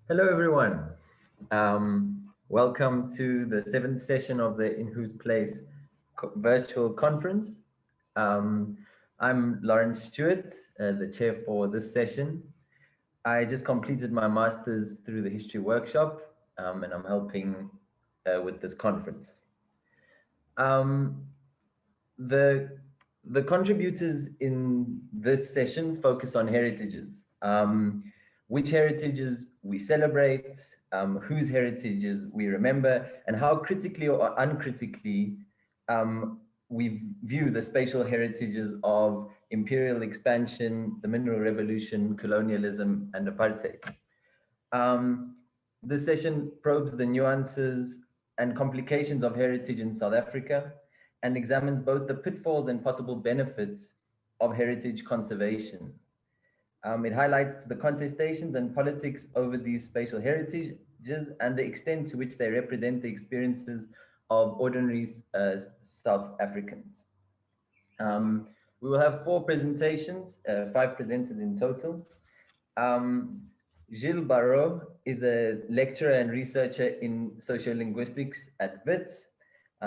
Hello, everyone. Welcome to the seventh session of the In Whose Place virtual conference. Um, I'm Lawrence Stewart, the chair for this session. I just completed my master's through the history workshop, and I'm helping with this conference. Um, the the contributors in this session focus on heritages. Which heritages we celebrate, whose heritages we remember, and how critically or uncritically we view the spatial heritages of imperial expansion, the mineral revolution, colonialism, and apartheid. Um, this session probes the nuances and complications of heritage in South Africa and examines both the pitfalls and possible benefits of heritage conservation. It highlights the contestations and politics over these spatial heritages and the extent to which they represent the experiences of ordinary South Africans. We will have four presentations, five presenters in total. Um, Gilles Barrault is a lecturer and researcher in sociolinguistics at WITS.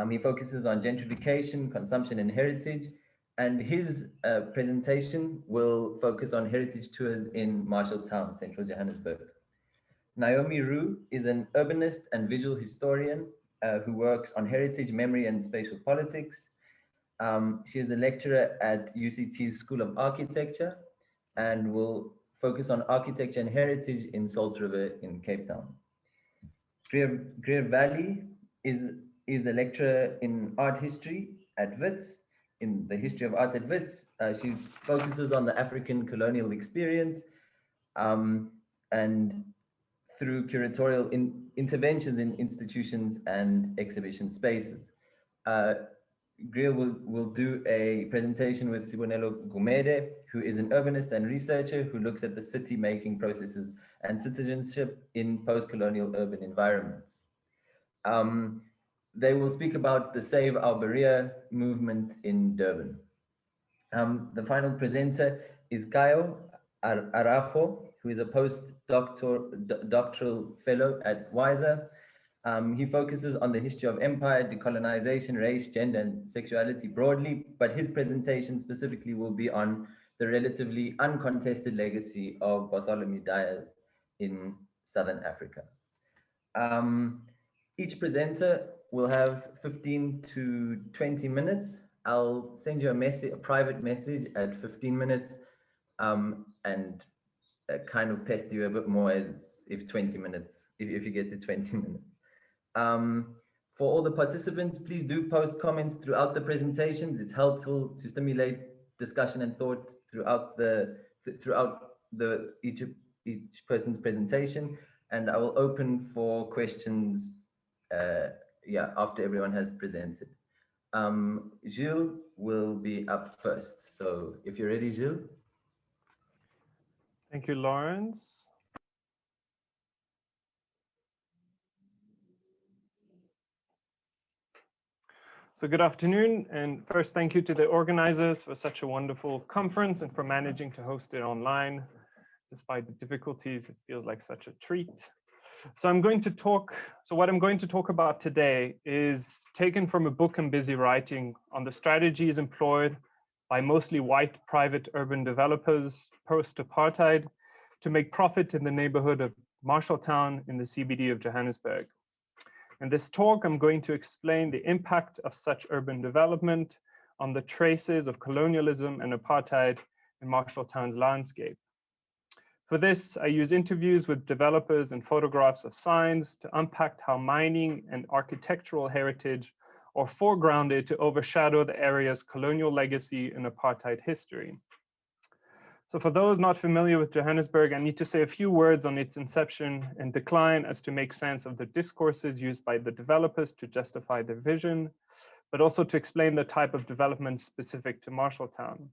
He focuses on gentrification, consumption, and heritage. And his presentation will focus on heritage tours in Marshalltown, central Johannesburg. Naomi Roux is an urbanist and visual historian who works on heritage, memory, and spatial politics. She is a lecturer at UCT's School of Architecture and will focus on architecture and heritage in Salt River in Cape Town. Greer Valley is a lecturer in art history at WITS, in the history of art at WITS. She focuses on the African colonial experience and through curatorial interventions in institutions and exhibition spaces. Greer will do a presentation with Sibonelo Gumede, who is an urbanist and researcher who looks at the city-making processes and citizenship in post-colonial urban environments. They will speak about the Save Our Berea movement in Durban. The final presenter is Caio Araujo, who is a postdoctoral fellow at WISER. He focuses on the history of empire, decolonization, race, gender, and sexuality broadly, but his presentation specifically will be on the relatively uncontested legacy of Bartholomew Dyers in Southern Africa. Each presenter will have 15 to 20 minutes. I'll send you a private message at 15 minutes and kind of pester you a bit more as if 20 minutes, if you get to 20 minutes. For all the participants, please do post comments throughout the presentations. It's helpful to stimulate discussion and thought throughout each person's presentation. And I will open for questions after everyone has presented. Gilles will be up first. So if you're ready, Gilles. Thank you, Lawrence. So good afternoon, and first thank you to the organizers for such a wonderful conference and for managing to host it online. Despite the difficulties, it feels like such a treat. So what I'm going to talk about today is taken from a book I'm busy writing on the strategies employed by mostly white private urban developers post-apartheid to make profit in the neighborhood of Marshalltown in the CBD of Johannesburg. In this talk, I'm going to explain the impact of such urban development on the traces of colonialism and apartheid in Marshalltown's landscape. For this, I use interviews with developers and photographs of signs to unpack how mining and architectural heritage are foregrounded to overshadow the area's colonial legacy and apartheid history. So for those not familiar with Johannesburg, I need to say a few words on its inception and decline as to make sense of the discourses used by the developers to justify their vision, but also to explain the type of development specific to Marshalltown.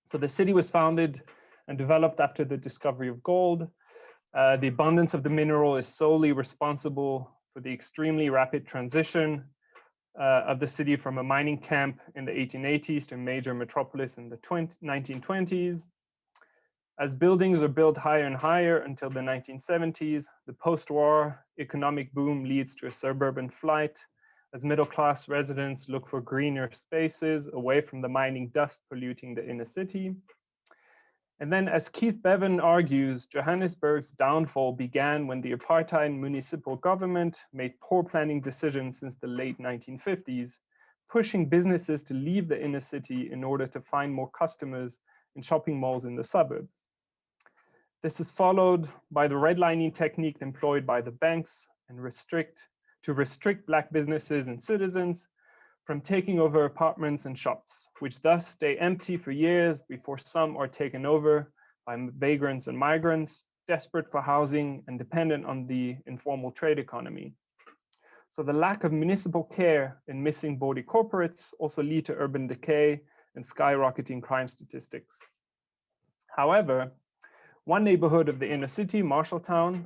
So the city was founded and developed after the discovery of gold. The abundance of the mineral is solely responsible for the extremely rapid transition of the city from a mining camp in the 1880s to a major metropolis in the 1920s. As buildings are built higher and higher until the 1970s, the post-war economic boom leads to a suburban flight, as middle-class residents look for greener spaces away from the mining dust polluting the inner city. And then, as Keith Bevan argues, Johannesburg's downfall began when the apartheid municipal government made poor planning decisions since the late 1950s, pushing businesses to leave the inner city in order to find more customers in shopping malls in the suburbs. This is followed by the redlining technique employed by the banks and to restrict Black businesses and citizens from taking over apartments and shops, which thus stay empty for years before some are taken over by vagrants and migrants, desperate for housing and dependent on the informal trade economy. So the lack of municipal care and missing body corporates also lead to urban decay and skyrocketing crime statistics. However, one neighborhood of the inner city, Marshalltown,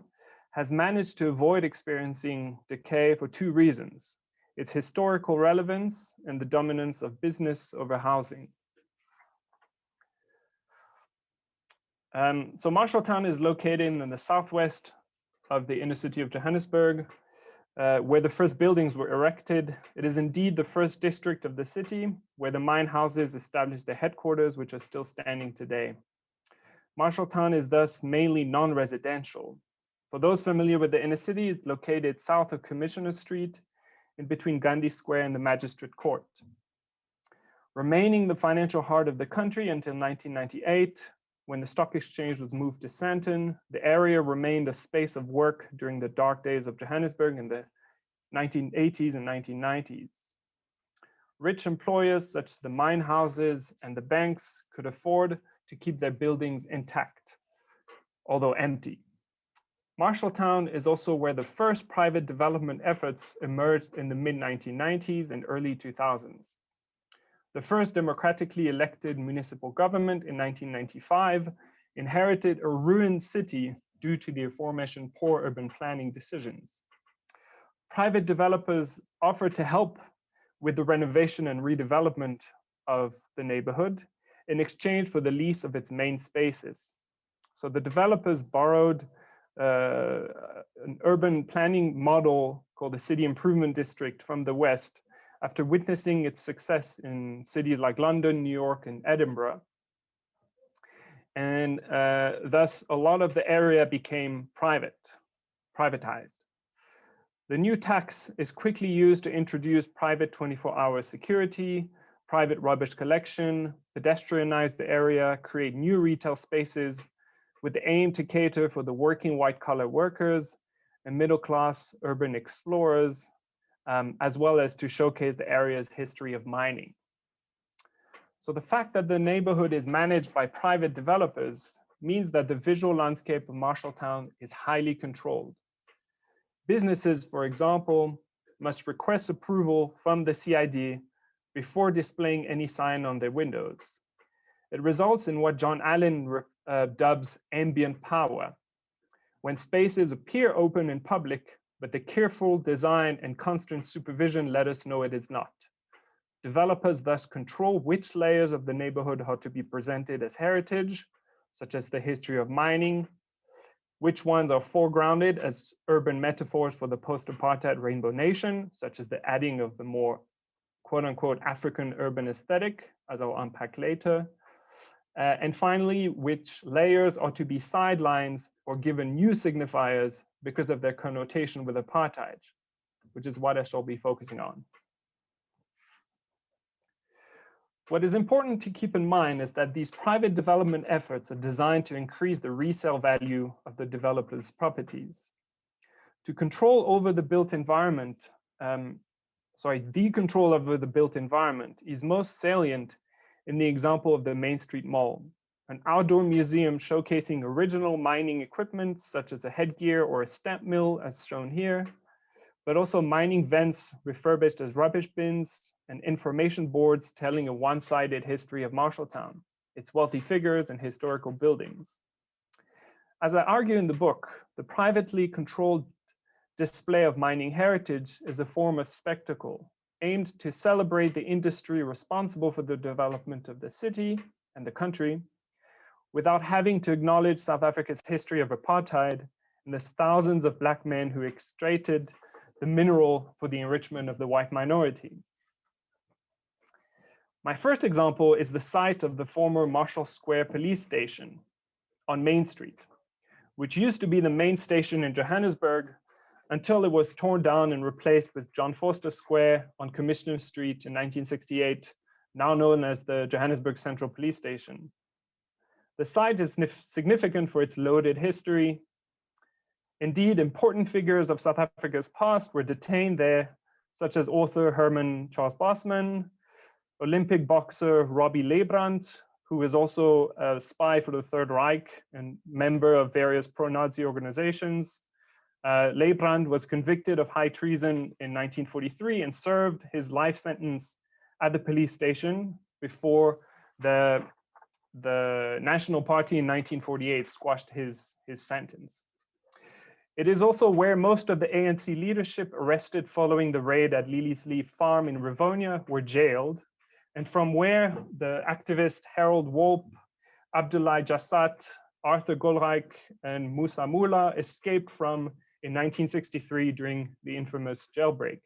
has managed to avoid experiencing decay for two reasons: its historical relevance and the dominance of business over housing. So Marshalltown is located in the southwest of the inner city of Johannesburg, where the first buildings were erected. It is indeed the first district of the city where the mine houses established their headquarters, which are still standing today. Marshalltown is thus mainly non-residential. For those familiar with the inner city, it's located south of Commissioner Street, in between Gandhi Square and the Magistrate Court. Remaining the financial heart of the country until 1998, when the stock exchange was moved to Sandton, the area remained a space of work during the dark days of Johannesburg in the 1980s and 1990s. Rich employers such as the mine houses and the banks could afford to keep their buildings intact, although empty. Marshalltown is also where the first private development efforts emerged in the mid-1990s and early 2000s. The first democratically elected municipal government in 1995 inherited a ruined city due to the aforementioned poor urban planning decisions. Private developers offered to help with the renovation and redevelopment of the neighborhood in exchange for the lease of its main spaces. So the developers borrowed an urban planning model called the City Improvement District from the West after witnessing its success in cities like London, New York, and Edinburgh. And thus a lot of the area became privatized. The new tax is quickly used to introduce private 24-hour security, private rubbish collection, pedestrianize the area, create new retail spaces with the aim to cater for the working white-collar workers and middle-class urban explorers, as well as to showcase the area's history of mining. So the fact that the neighborhood is managed by private developers means that the visual landscape of Marshalltown is highly controlled. Businesses, for example, must request approval from the CID before displaying any sign on their windows. It results in what John Allen dubs ambient power, when spaces appear open in public, but the careful design and constant supervision let us know it is not. Developers thus control which layers of the neighborhood are to be presented as heritage, such as the history of mining, which ones are foregrounded as urban metaphors for the post-apartheid rainbow nation, such as the adding of the more quote-unquote African urban aesthetic, as I'll unpack later. And finally, which layers are to be sidelines or given new signifiers because of their connotation with apartheid, which is what I shall be focusing on. What is important to keep in mind is that these private development efforts are designed to increase the resale value of the developer's properties. To control over the built environment, the control over the built environment is most salient in the example of the Main Street Mall, an outdoor museum showcasing original mining equipment such as a headgear or a stamp mill as shown here, but also mining vents refurbished as rubbish bins and information boards telling a one-sided history of Marshalltown, its wealthy figures and historical buildings. As I argue in the book, the privately controlled display of mining heritage is a form of spectacle aimed to celebrate the industry responsible for the development of the city and the country, without having to acknowledge South Africa's history of apartheid and the thousands of Black men who extracted the mineral for the enrichment of the white minority. My first example is the site of the former Marshall Square police station on Main Street, which used to be the main station in Johannesburg until it was torn down and replaced with John Vorster Square on Commissioner Street in 1968, now known as the Johannesburg Central Police Station. The site is significant for its loaded history. Indeed, important figures of South Africa's past were detained there, such as author Herman Charles Bosman, Olympic boxer Robbie Leibrand, who is also a spy for the Third Reich and member of various pro-Nazi organizations. Leibrand was convicted of high treason in 1943 and served his life sentence at the police station before the National Party in 1948 squashed his sentence. It is also where most of the ANC leadership arrested following the raid at Lily's Leaf Farm in Rivonia were jailed, and from where the activist Harold Wolpe, Abdullah Jassat, Arthur Golreich, and Musa Mula escaped from in 1963 during the infamous jailbreak.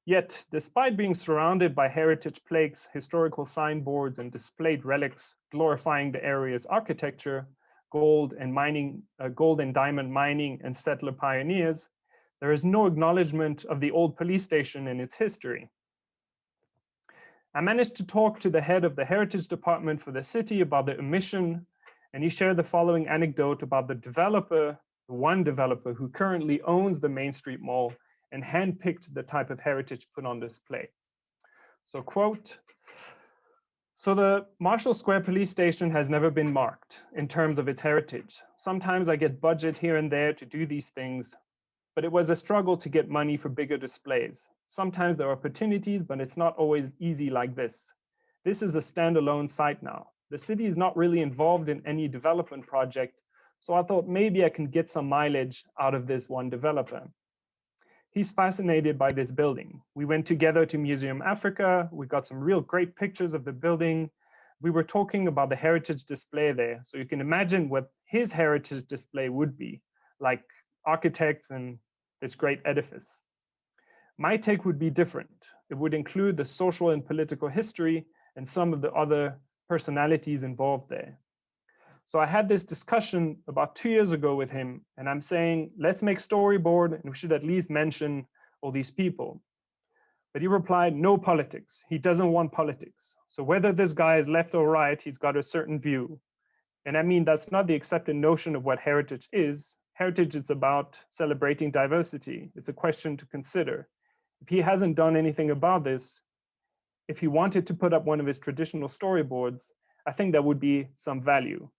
Yet, despite being surrounded by heritage plaques, historical signboards, and displayed relics glorifying the area's architecture, gold and diamond mining and settler pioneers, there is no acknowledgement of the old police station and its history. I managed to talk to the head of the heritage department for the city about the omission, and he shared the following anecdote about the one developer who currently owns the Main Street Mall and handpicked the type of heritage put on display. So, quote, "So the Marshall Square police station has never been marked in terms of its heritage. Sometimes I get budget here and there to do these things, but it was a struggle to get money for bigger displays. Sometimes there are opportunities, but it's not always easy like this. This is a standalone site now. The city is not really involved in any development project, so I thought maybe I can get some mileage out of this one developer. He's fascinated by this building. We went together to Museum Africa. We got some real great pictures of the building. We were talking about the heritage display there. So you can imagine what his heritage display would be, like architects and this great edifice. My take would be different. It would include the social and political history and some of the other personalities involved there. So I had this discussion about 2 years ago with him, and I'm saying, let's make storyboard and we should at least mention all these people. But he replied, no politics. He doesn't want politics. So whether this guy is left or right, he's got a certain view. And I mean, that's not the accepted notion of what heritage is. Heritage is about celebrating diversity. It's a question to consider. If he hasn't done anything about this, if he wanted to put up one of his traditional storyboards, I think that would be some value.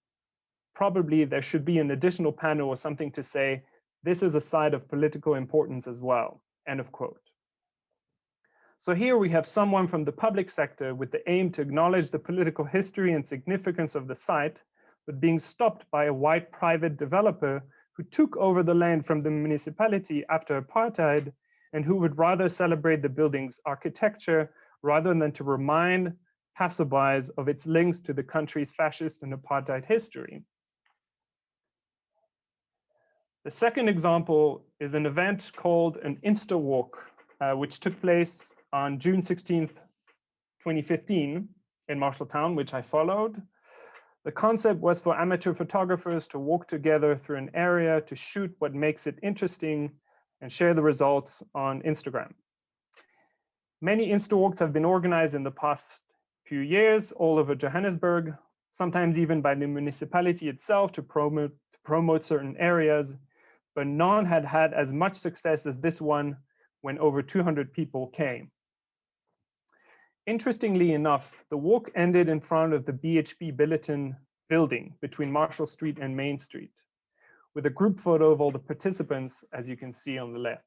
Probably there should be an additional panel or something to say, this is a side of political importance as well, end of quote. So here we have someone from the public sector with the aim to acknowledge the political history and significance of the site, but being stopped by a white private developer who took over the land from the municipality after apartheid and who would rather celebrate the building's architecture rather than to remind passerbys of its links to the country's fascist and apartheid history. The second example is an event called an Insta Walk, which took place on June 16th, 2015 in Marshalltown, which I followed. The concept was for amateur photographers to walk together through an area to shoot what makes it interesting and share the results on Instagram. Many Insta Walks have been organized in the past few years all over Johannesburg, sometimes even by the municipality itself to promote certain areas, but none had had as much success as this one when over 200 people came. Interestingly enough, the walk ended in front of the BHP Billiton building between Marshall Street and Main Street, with a group photo of all the participants, as you can see on the left.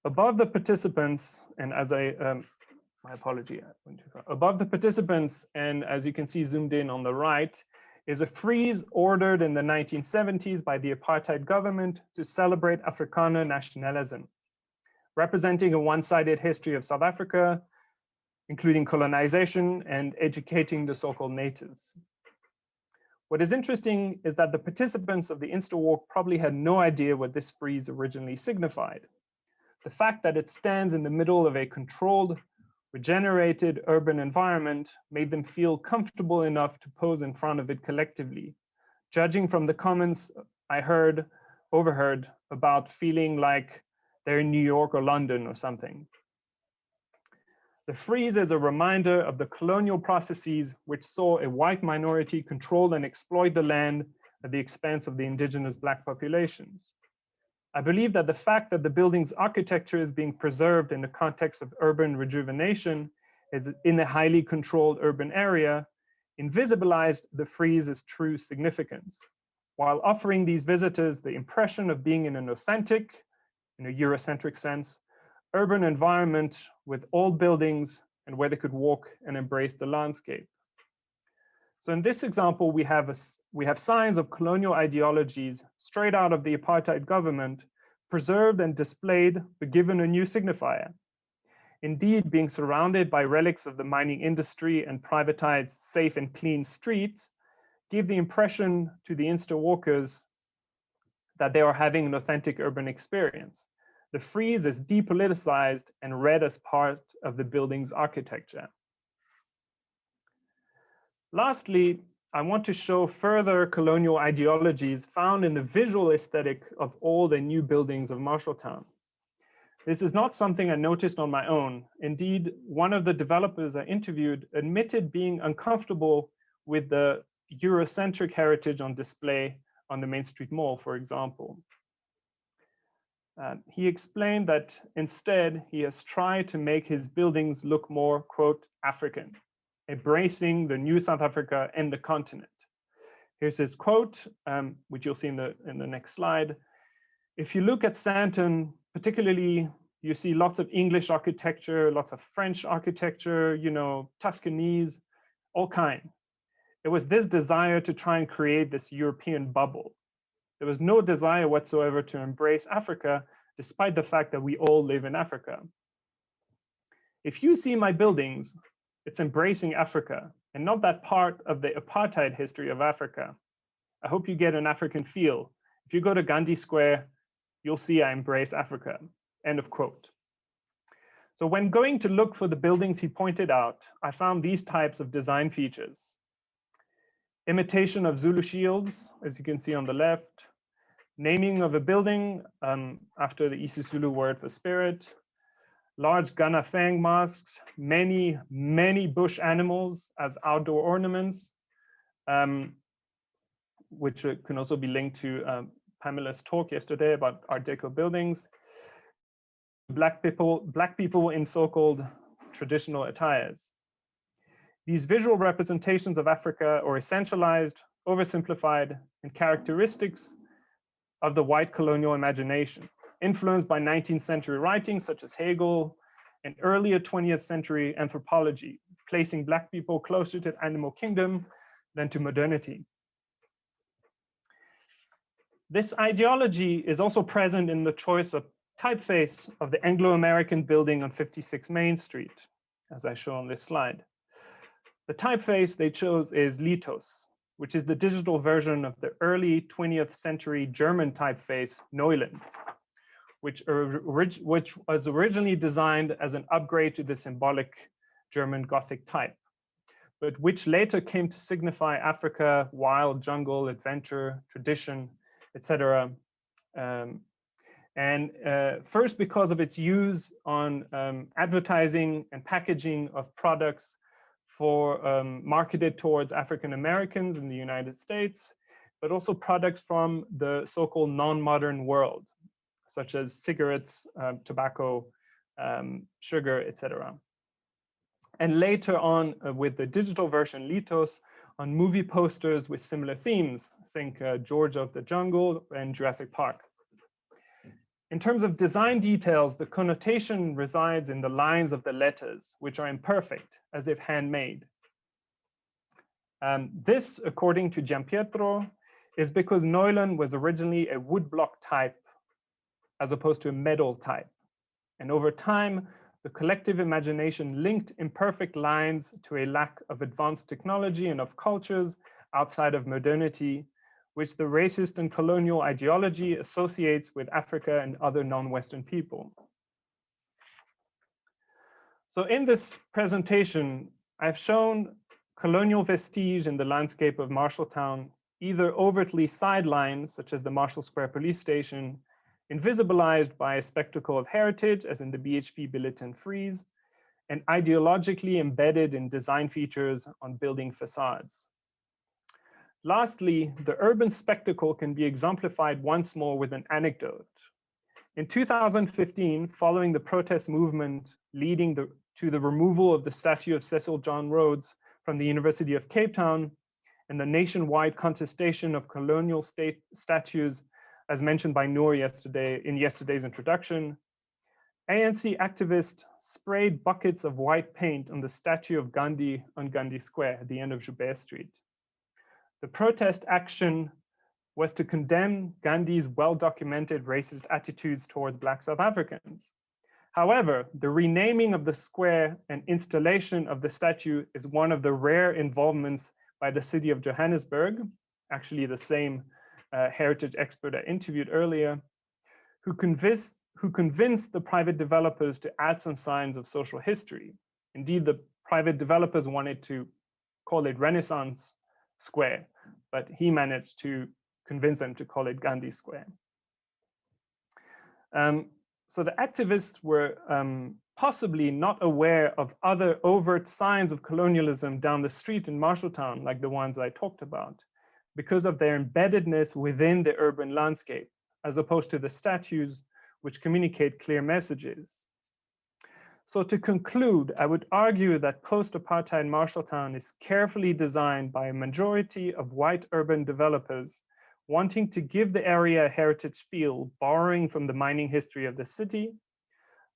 Above the participants, and as my apology, I went too far. Above the participants, and as you can see zoomed in on the right, is a frieze ordered in the 1970s by the apartheid government to celebrate Afrikaner nationalism, representing a one-sided history of South Africa, including colonization and educating the so-called natives. What is interesting is that the participants of the Instawalk probably had no idea what this frieze originally signified. The fact that it stands in the middle of a controlled, regenerated urban environment made them feel comfortable enough to pose in front of it collectively, judging from the comments I overheard about feeling like they're in New York or London or something. The frieze is a reminder of the colonial processes which saw a white minority control and exploit the land at the expense of the indigenous Black populations. I believe that the fact that the building's architecture is being preserved in the context of urban rejuvenation is in a highly controlled urban area invisibilized the frieze's true significance, while offering these visitors the impression of being in an authentic, in a Eurocentric sense, urban environment with old buildings and where they could walk and embrace the landscape. So in this example, we have signs of colonial ideologies straight out of the apartheid government, preserved and displayed, but given a new signifier. Indeed, being surrounded by relics of the mining industry and privatized safe and clean streets give the impression to the Instawalkers that they are having an authentic urban experience. The frieze is depoliticized and read as part of the building's architecture. Lastly, I want to show further colonial ideologies found in the visual aesthetic of old and new buildings of Marshalltown. This is not something I noticed on my own. Indeed, one of the developers I interviewed admitted being uncomfortable with the Eurocentric heritage on display on the Main Street Mall, for example. He explained that instead, he has tried to make his buildings look more, quote, African, embracing the new South Africa and the continent. Here's his quote, which you'll see in the next slide. If you look at Sandton, particularly, you see lots of English architecture, lots of French architecture, you know, Tuscanese, all kind. It was this desire to try and create this European bubble. There was no desire whatsoever to embrace Africa, despite the fact that we all live in Africa. If you see my buildings, it's embracing Africa and not that part of the apartheid history of Africa. I hope you get an African feel. If you go to Gandhi Square, you'll see I embrace Africa, end of quote. So when going to look for the buildings he pointed out, I found these types of design features. Imitation of Zulu shields, as you can see on the left. Naming of a building after the isiZulu word for spirit. Large Ganafeng masks, many bush animals as outdoor ornaments, which can also be linked to Pamela's talk yesterday about Art Deco buildings. Black people in so-called traditional attires. These visual representations of Africa are essentialized, oversimplified, and characteristics of the white colonial imagination, influenced by 19th century writings such as Hegel and earlier 20th century anthropology, placing Black people closer to the animal kingdom than to modernity. This ideology is also present in the choice of typeface of the Anglo-American building on 56 Main Street, as I show on this slide. The typeface they chose is Litos, which is the digital version of the early 20th century German typeface Neuland, which was originally designed as an upgrade to the symbolic German Gothic type, but which later came to signify Africa, wild, jungle, adventure, tradition, etc. First, because of its use on advertising and packaging of products for marketed towards African Americans in the United States, but also products from the so-called non-modern world, such as cigarettes, tobacco, sugar, etc. And later on, with the digital version Litos, on movie posters with similar themes, think George of the Jungle and Jurassic Park. In terms of design details, the connotation resides in the lines of the letters, which are imperfect, as if handmade. This, according to Giampietro, is because Neuland was originally a woodblock type as opposed to a metal type. And over time, the collective imagination linked imperfect lines to a lack of advanced technology and of cultures outside of modernity, which the racist and colonial ideology associates with Africa and other non-Western people. So in this presentation, I've shown colonial vestige in the landscape of Marshalltown, either overtly sidelined, such as the Marshall Square Police Station, invisibilized by a spectacle of heritage, as in the BHP Billiton frieze, and ideologically embedded in design features on building facades. Lastly, the urban spectacle can be exemplified once more with an anecdote. In 2015, following the protest movement leading to the removal of the statue of Cecil John Rhodes from the University of Cape Town and the nationwide contestation of colonial state statues, as mentioned by Noor in yesterday's introduction, ANC activists sprayed buckets of white paint on the statue of Gandhi on Gandhi Square at the end of Joubert Street. The protest action was to condemn Gandhi's well-documented racist attitudes towards Black South Africans. However, the renaming of the square and installation of the statue is one of the rare involvements by the city of Johannesburg, actually the same heritage expert I interviewed earlier, who convinced the private developers to add some signs of social history. Indeed, the private developers wanted to call it Renaissance Square, but he managed to convince them to call it Gandhi Square. So the activists were possibly not aware of other overt signs of colonialism down the street in Marshalltown, like the ones I talked about, because of their embeddedness within the urban landscape, as opposed to the statues which communicate clear messages. So to conclude, I would argue that post-apartheid Marshalltown is carefully designed by a majority of white urban developers wanting to give the area a heritage feel, borrowing from the mining history of the city,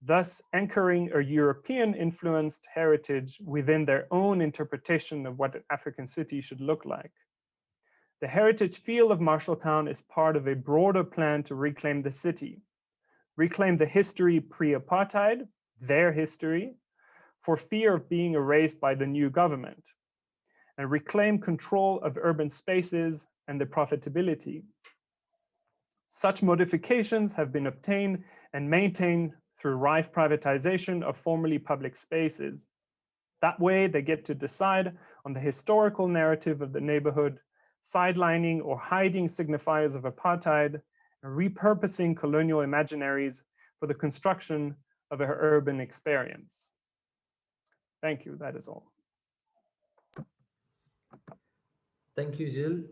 thus anchoring a European-influenced heritage within their own interpretation of what an African city should look like. The heritage feel of Marshalltown is part of a broader plan to reclaim the city, reclaim the history pre-apartheid, their history, for fear of being erased by the new government, and reclaim control of urban spaces and the profitability. Such modifications have been obtained and maintained through rife privatization of formerly public spaces. That way, they get to decide on the historical narrative of the neighborhood, sidelining or hiding signifiers of apartheid, and repurposing colonial imaginaries for the construction of an urban experience. Thank you, that is all. Thank you, Gilles.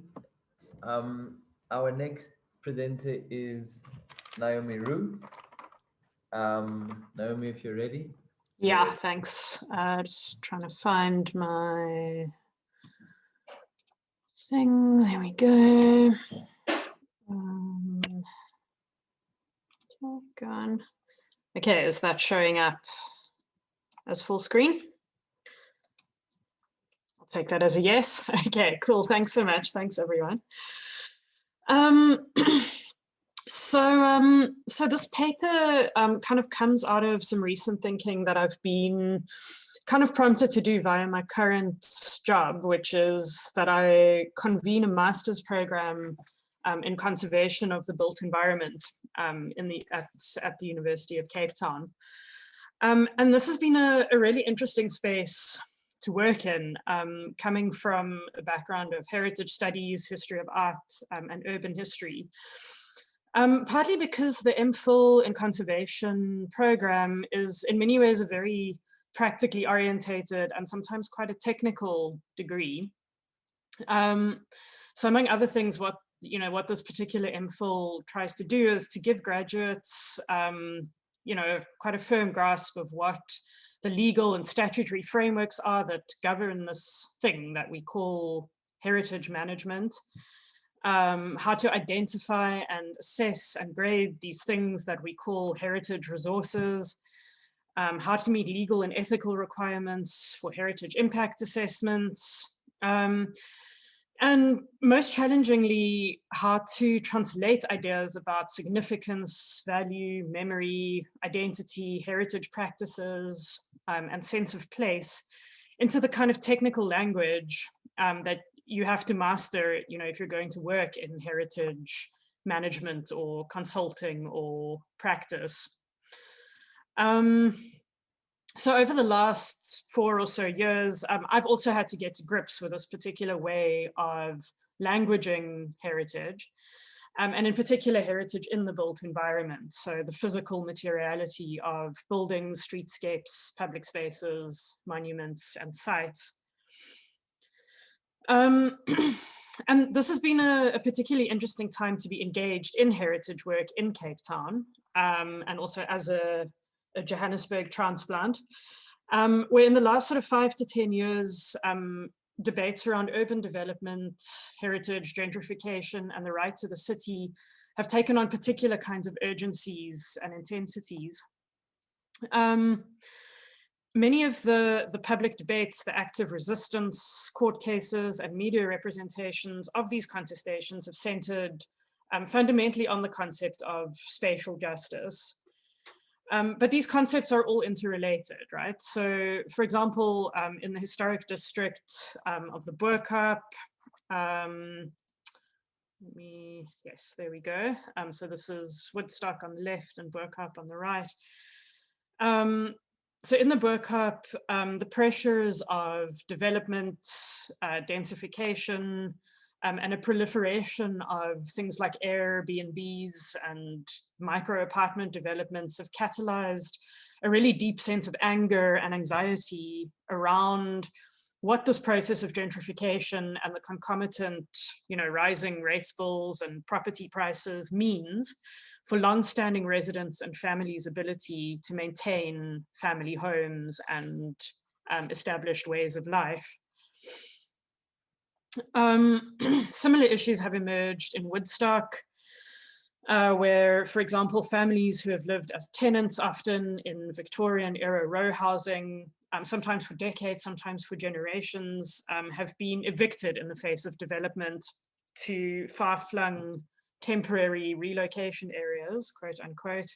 Our next presenter is Naomi Rue. Naomi, if you're ready. Yeah, thanks. Just trying to find my thing. There we go. Gone. Okay, is that showing up as full screen? I'll take that as a yes. Okay, cool. Thanks so much. Thanks, everyone. So this paper kind of comes out of some recent thinking that I've been kind of prompted to do via my current job, which is that I convene a master's program in conservation of the built environment at the University of Cape Town. And this has been a really interesting space to work in, coming from a background of heritage studies, history of art, and urban history. Partly because the MPhil in conservation program is in many ways a very practically orientated and sometimes quite a technical degree. So among other things, what this particular MPhil tries to do is to give graduates, quite a firm grasp of what the legal and statutory frameworks are that govern this thing that we call heritage management, how to identify and assess and grade these things that we call heritage resources, how to meet legal and ethical requirements for heritage impact assessments, And most challengingly, how to translate ideas about significance, value, memory, identity, heritage practices, and sense of place into the kind of technical language that you have to master, if you're going to work in heritage management or consulting or practice. So over the last 4 or so years, I've also had to get to grips with this particular way of languaging heritage, and in particular heritage in the built environment. So the physical materiality of buildings, streetscapes, public spaces, monuments, and sites. And this has been a particularly interesting time to be engaged in heritage work in Cape Town, and also as a Johannesburg transplant, where in the last sort of 5 to 10 years, debates around urban development, heritage, gentrification, and the right to the city have taken on particular kinds of urgencies and intensities. Many of the public debates, the acts of resistance, court cases, and media representations of these contestations have centered fundamentally on the concept of spatial justice. But these concepts are all interrelated, right? So, for example, in the historic district of the Bo-Kaap, yes, there we go. So this is Woodstock on the left and Bo-Kaap on the right. So in the Bo-Kaap, the pressures of development, densification, and a proliferation of things like Airbnbs and micro apartment developments have catalyzed a really deep sense of anger and anxiety around what this process of gentrification and the concomitant, rising rates bills and property prices means for long-standing residents and families' ability to maintain family homes and established ways of life. Similar issues have emerged in Woodstock, where, for example, families who have lived as tenants often in Victorian era row housing, sometimes for decades, sometimes for generations, have been evicted in the face of development to far-flung temporary relocation areas, quote unquote,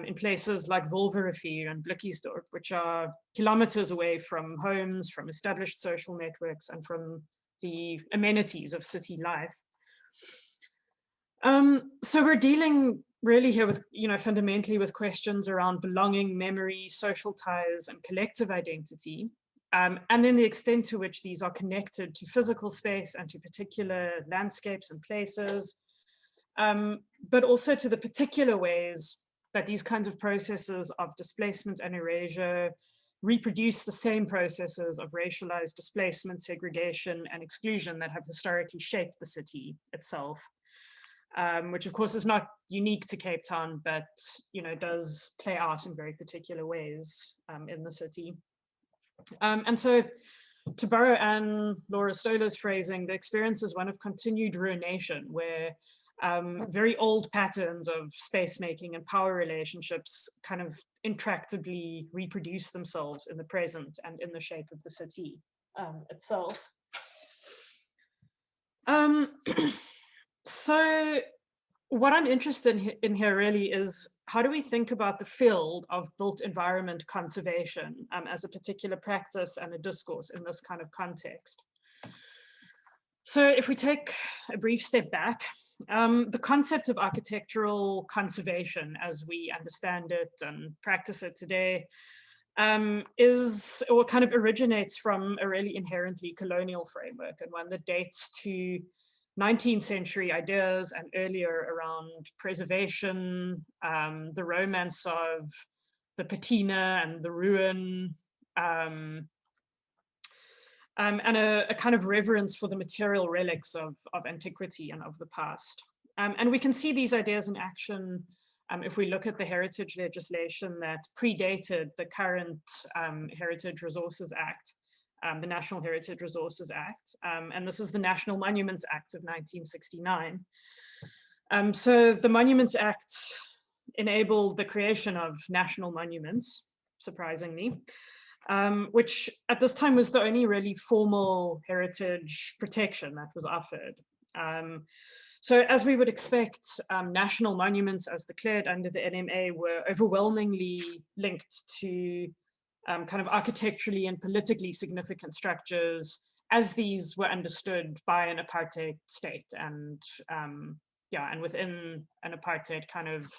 in places like Wolverrivier and Blikkiesdorp, which are kilometers away from homes, from established social networks, and from the amenities of city life. So we're dealing really here with, fundamentally with questions around belonging, memory, social ties, and collective identity. And then the extent to which these are connected to physical space and to particular landscapes and places, but also to the particular ways that these kinds of processes of displacement and erasure reproduce the same processes of racialized displacement, segregation, and exclusion that have historically shaped the city itself, which of course is not unique to Cape Town, but does play out in very particular ways in the city. And so, to borrow Anne-Laura Stoller's phrasing, the experience is one of continued ruination, where very old patterns of space making and power relationships kind of intractably reproduce themselves in the present and in the shape of the city itself. So what I'm interested in here really is, how do we think about the field of built environment conservation as a particular practice and a discourse in this kind of context? So if we take a brief step back, the concept of architectural conservation as we understand it and practice it today is, or kind of originates from a really inherently colonial framework, and one that dates to 19th century ideas and earlier around preservation, the romance of the patina and the ruin, and a kind of reverence for the material relics of antiquity and of the past. And we can see these ideas in action if we look at the heritage legislation that predated the current Heritage Resources Act, the National Heritage Resources Act, and this is the National Monuments Act of 1969. So the Monuments Act enabled the creation of national monuments, surprisingly, which at this time was the only really formal heritage protection that was offered. So as we would expect, national monuments as declared under the NMA were overwhelmingly linked to kind of architecturally and politically significant structures as these were understood by an apartheid state and yeah, and within an apartheid kind of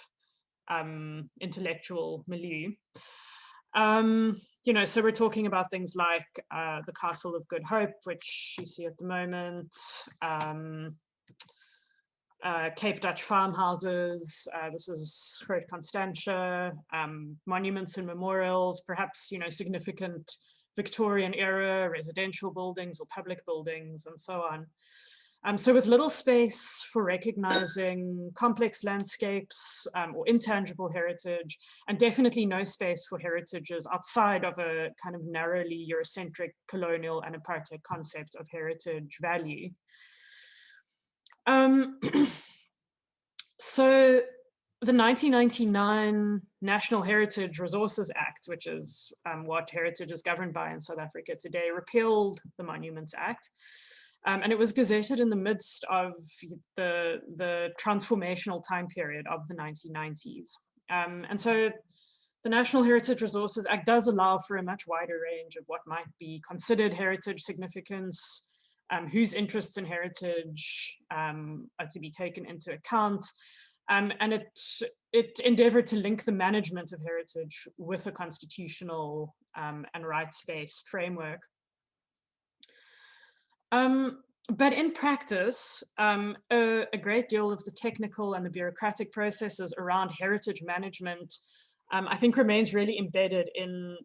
intellectual milieu. You know, so we're talking about things like the Castle of Good Hope, which you see at the moment, Cape Dutch farmhouses, this is Groot Constantia, monuments and memorials, perhaps, you know, significant Victorian era residential buildings or public buildings and so on. So with little space for recognizing complex landscapes or intangible heritage, and definitely no space for heritages outside of a kind of narrowly Eurocentric colonial and apartheid concept of heritage value. So the 1999 National Heritage Resources Act, which is what heritage is governed by in South Africa today, repealed the Monuments Act. And it was gazetted in the midst of the transformational time period of the 1990s. And so the National Heritage Resources Act does allow for a much wider range of what might be considered heritage significance, whose interests in heritage are to be taken into account. And it endeavored to link the management of heritage with a constitutional and rights-based framework. But in practice, a great deal of the technical and the bureaucratic processes around heritage management, I think, remains really embedded in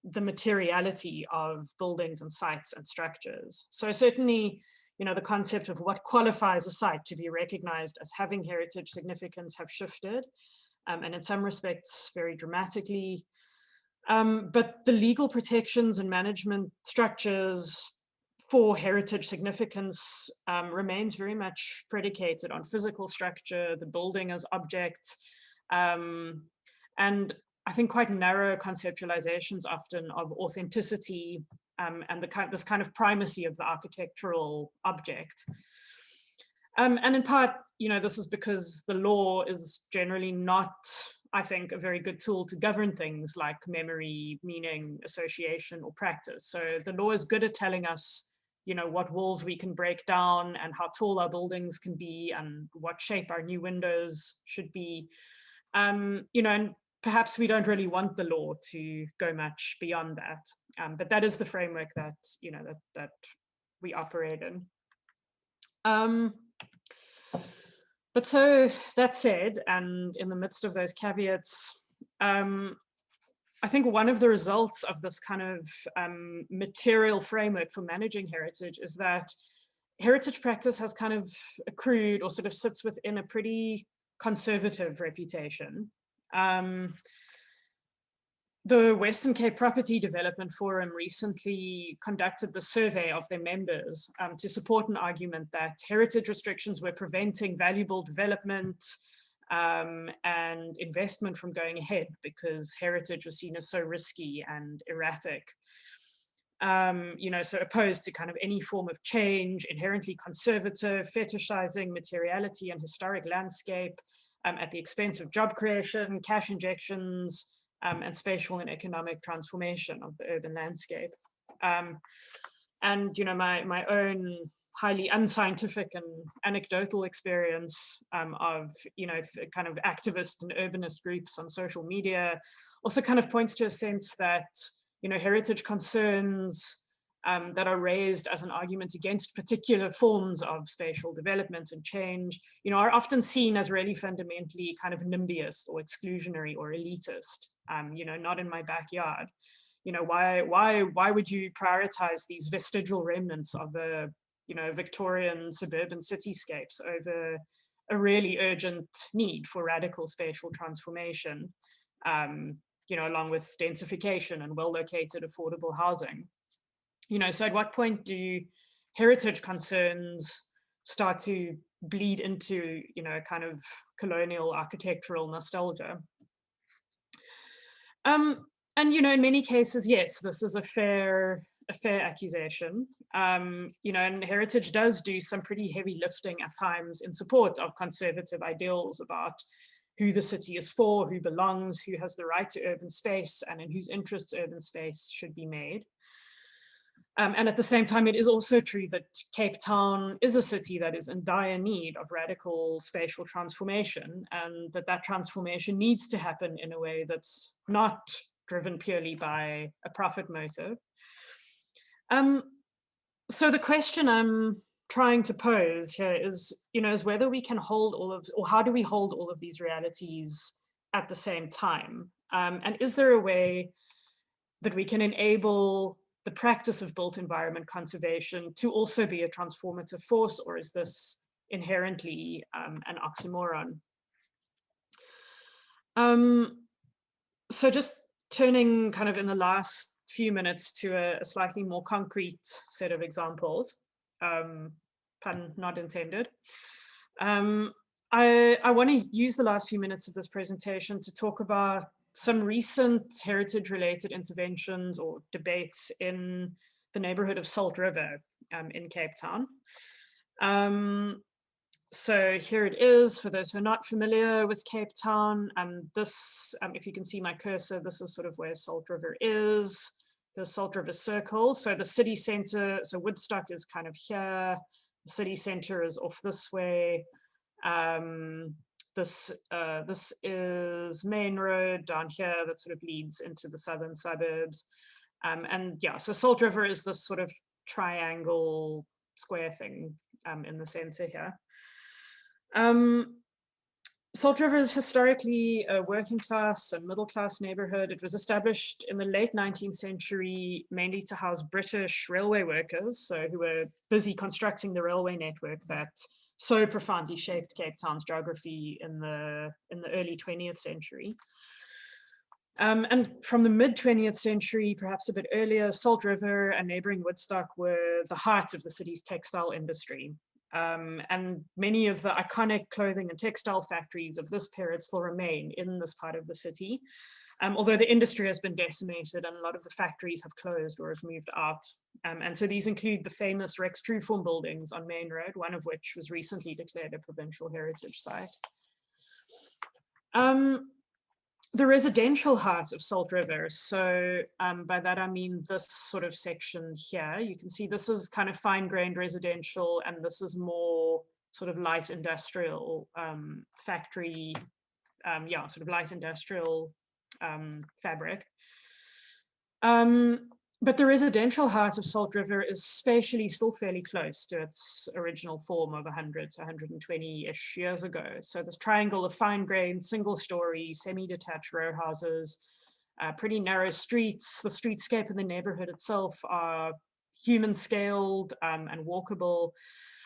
the materiality of buildings and sites and structures. So certainly, you know, the concept of what qualifies a site to be recognized as having heritage significance have shifted, and in some respects very dramatically. But the legal protections and management structures for heritage significance remains very much predicated on physical structure, the building as object, and I think quite narrow conceptualizations often of authenticity and this kind of primacy of the architectural object. And in part, you know, this is because the law is generally not, I think, a very good tool to govern things like memory, meaning, association, or practice. So the law is good at telling us, you know, what walls we can break down and how tall our buildings can be and what shape our new windows should be. You know, and perhaps we don't really want the law to go much beyond that. But that is the framework that, you know, that we operate in. But so that said, and in the midst of those caveats, I think one of the results of this kind of material framework for managing heritage is that heritage practice has kind of accrued or sort of sits within a pretty conservative reputation. The Western Cape Property Development Forum recently conducted the survey of their members to support an argument that heritage restrictions were preventing valuable development and investment from going ahead because heritage was seen as so risky and erratic. You know, so opposed to kind of any form of change, inherently conservative, fetishizing materiality and historic landscape at the expense of job creation, cash injections, and spatial and economic transformation of the urban landscape. And, you know, my own highly unscientific and anecdotal experience of, you know, kind of activist and urbanist groups on social media also kind of points to a sense that, you know, heritage concerns that are raised as an argument against particular forms of spatial development and change, you know, are often seen as really fundamentally kind of NIMBYist or exclusionary or elitist, you know, not in my backyard. You know, why would you prioritize these vestigial remnants of a, you know, Victorian suburban cityscapes over a really urgent need for radical spatial transformation, you know, along with densification and well-located affordable housing? You know, so at what point do heritage concerns start to bleed into, you know, kind of colonial architectural nostalgia? And you know, in many cases, yes, this is a fair accusation. You know, and heritage does do some pretty heavy lifting at times in support of conservative ideals about who the city is for, who belongs, who has the right to urban space, and in whose interests urban space should be made. And at the same time, it is also true that Cape Town is a city that is in dire need of radical spatial transformation, and that transformation needs to happen in a way that's not driven purely by a profit motive. So the question I'm trying to pose here is, you know, is whether we can hold all of, or how do we hold all of these realities at the same time? And is there a way that we can enable the practice of built environment conservation to also be a transformative force, or is this inherently an oxymoron? So just turning kind of in the last few minutes to a slightly more concrete set of examples, pun not intended. I want to use the last few minutes of this presentation to talk about some recent heritage-related interventions or debates in the neighborhood of Salt River in Cape Town. So here it is, for those who are not familiar with Cape Town. This, if you can see my cursor, this is sort of where Salt River is, the Salt River Circle. So the city center, so Woodstock is kind of here. The city center is off this way. This is Main Road down here that sort of leads into the southern suburbs. And yeah, so Salt River is this sort of triangle square thing in the center here. Salt River is historically a working class and middle class neighborhood. It was established in the late 19th century, mainly to house British railway workers, so who were busy constructing the railway network that so profoundly shaped Cape Town's geography in the early 20th century. And from the mid 20th century, perhaps a bit earlier, Salt River and neighboring Woodstock were the heart of the city's textile industry. And many of the iconic clothing and textile factories of this period still remain in this part of the city, although the industry has been decimated and a lot of the factories have closed or have moved out. And so these include the famous Rex Trueform buildings on Main Road, one of which was recently declared a provincial heritage site. The residential heart of Salt River, so by that I mean this sort of section here. You can see this is kind of fine-grained residential, and this is more sort of light industrial factory, yeah, sort of light industrial fabric. But the residential heart of Salt River is spatially still fairly close to its original form of 100 to 120-ish years ago. So this triangle of fine-grained, single-story, semi-detached row houses, pretty narrow streets. The streetscape in the neighborhood itself are human-scaled and walkable.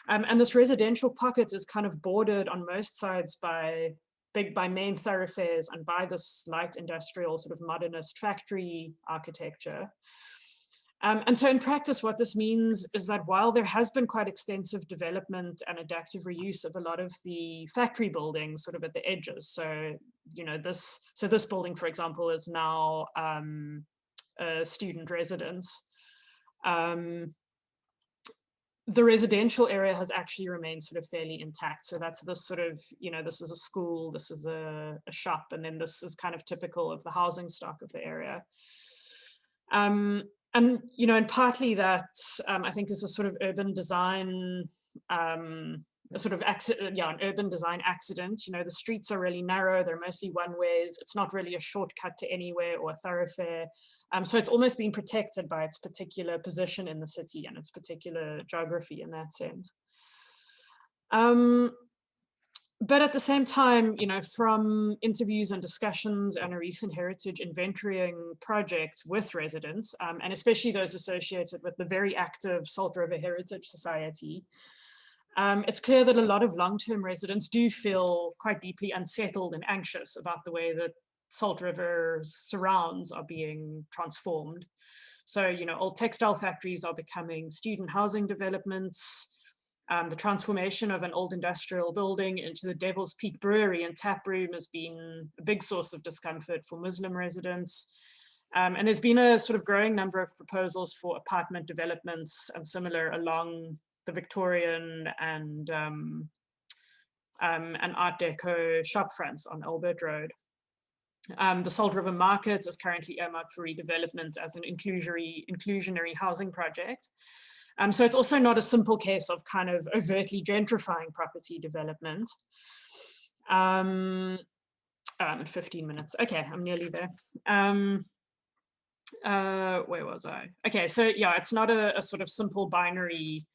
And this residential pocket is kind of bordered on most sides by main thoroughfares and by this light industrial sort of modernist factory architecture. And so in practice, what this means is that while there has been quite extensive development and adaptive reuse of a lot of the factory buildings sort of at the edges, so, you know, this building, for example, is now a student residence. The residential area has actually remained sort of fairly intact. So that's this sort of, you know, this is a school, this is a shop, and then this is kind of typical of the housing stock of the area. And, you know, and partly that I think is a sort of urban design, an urban design accident. You know, the streets are really narrow, they're mostly one-ways. It's not really a shortcut to anywhere or a thoroughfare. So it's almost been protected by its particular position in the city and its particular geography in that sense. But at the same time, you know, from interviews and discussions and a recent heritage inventorying project with residents, and especially those associated with the very active Salt River Heritage Society, it's clear that a lot of long-term residents do feel quite deeply unsettled and anxious about the way that Salt River's surrounds are being transformed. So, you know, old textile factories are becoming student housing developments. The transformation of an old industrial building into the Devil's Peak Brewery and tap room has been a big source of discomfort for Muslim residents. And there's been a sort of growing number of proposals for apartment developments and similar along the Victorian and Art Deco shop fronts on Albert Road. The Salt River Market is currently earmarked for redevelopment as an inclusionary housing project. So it's also not a simple case of kind of overtly gentrifying property development. In 15 minutes. Okay, I'm nearly there. Where was I? Okay, so yeah, it's not a sort of simple binary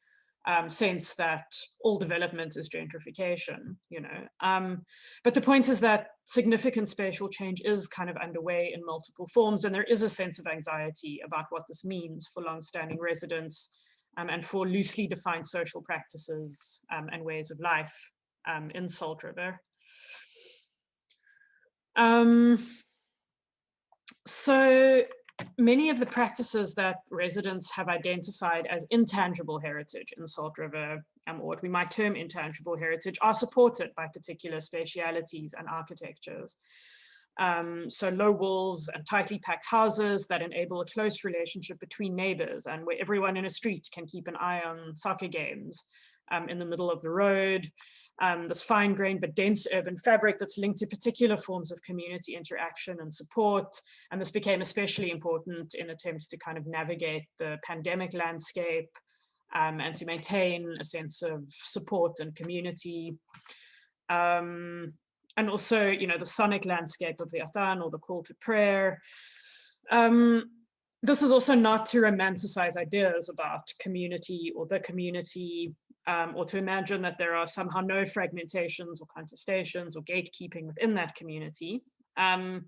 sense that all development is gentrification, you know. But the point is that significant spatial change is kind of underway in multiple forms, and there is a sense of anxiety about what this means for long-standing residents and for loosely defined social practices and ways of life in Salt River. So many of the practices that residents have identified as intangible heritage in Salt River, or what we might term intangible heritage, are supported by particular spatialities and architectures. So low walls and tightly packed houses that enable a close relationship between neighbors and where everyone in a street can keep an eye on soccer games in the middle of the road. This fine-grained but dense urban fabric that's linked to particular forms of community interaction and support. And this became especially important in attempts to kind of navigate the pandemic landscape and to maintain a sense of support and community. And also, you know, the sonic landscape of the Athan, or the call to prayer. This is also not to romanticize ideas about community or the community, or to imagine that there are somehow no fragmentations or contestations or gatekeeping within that community. And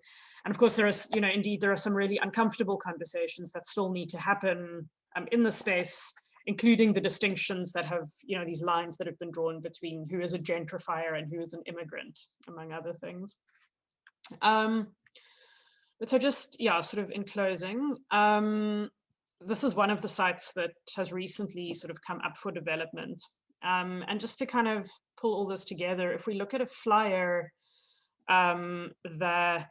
of course, there is, you know, indeed, there are some really uncomfortable conversations that still need to happen in the space, including the distinctions that have, you know, these lines that have been drawn between who is a gentrifier and who is an immigrant, among other things. But so just, yeah, sort of in closing, this is one of the sites that has recently sort of come up for development. And just to kind of pull all this together, if we look at a flyer that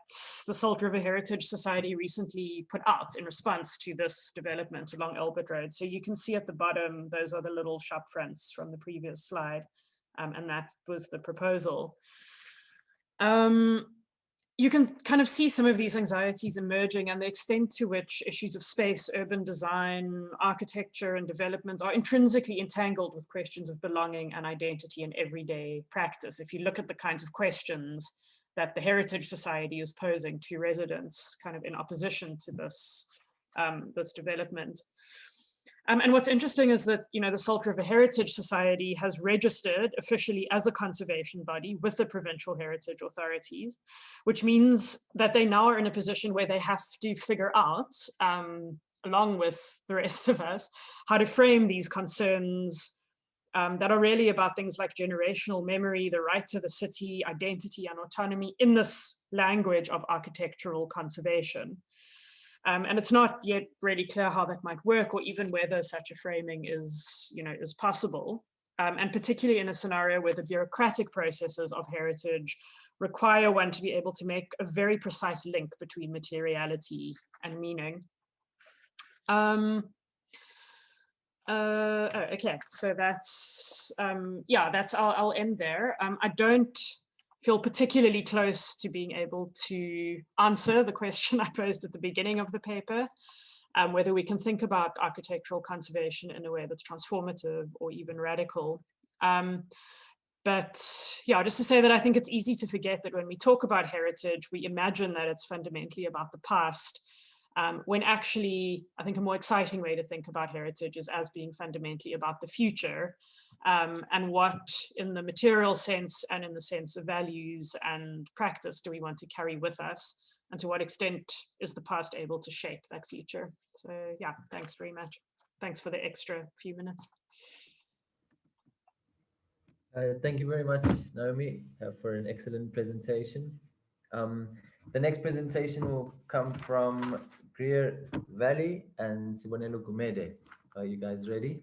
the Salt River Heritage Society recently put out in response to this development along Albert Road. So you can see at the bottom, those are the little shop fronts from the previous slide, and that was the proposal. You can kind of see some of these anxieties emerging and the extent to which issues of space, urban design, architecture, and development are intrinsically entangled with questions of belonging and identity in everyday practice. If you look at the kinds of questions that the Heritage Society is posing to residents kind of in opposition to this, this development. And what's interesting is that, you know, the Salt River Heritage Society has registered officially as a conservation body with the provincial heritage authorities, which means that they now are in a position where they have to figure out, along with the rest of us, how to frame these concerns that are really about things like generational memory, the right to the city, identity and autonomy in this language of architectural conservation. And it's not yet really clear how that might work, or even whether such a framing is, you know, is possible. And particularly in a scenario where the bureaucratic processes of heritage require one to be able to make a very precise link between materiality and meaning. Okay, so that's, yeah, that's, I'll end there. I don't feel particularly close to being able to answer the question I posed at the beginning of the paper, whether we can think about architectural conservation in a way that's transformative or even radical. But yeah, just to say that I think it's easy to forget that when we talk about heritage, we imagine that it's fundamentally about the past, when actually, I think a more exciting way to think about heritage is as being fundamentally about the future, and what in the material sense and in the sense of values and practice do we want to carry with us, and to what extent is the past able to shape that future. So yeah, thanks very much. Thanks for the extra few minutes. Thank you very much, Naomi, for an excellent presentation. The next presentation will come from Greer Valley and Sibonelo Gumede. Are you guys ready?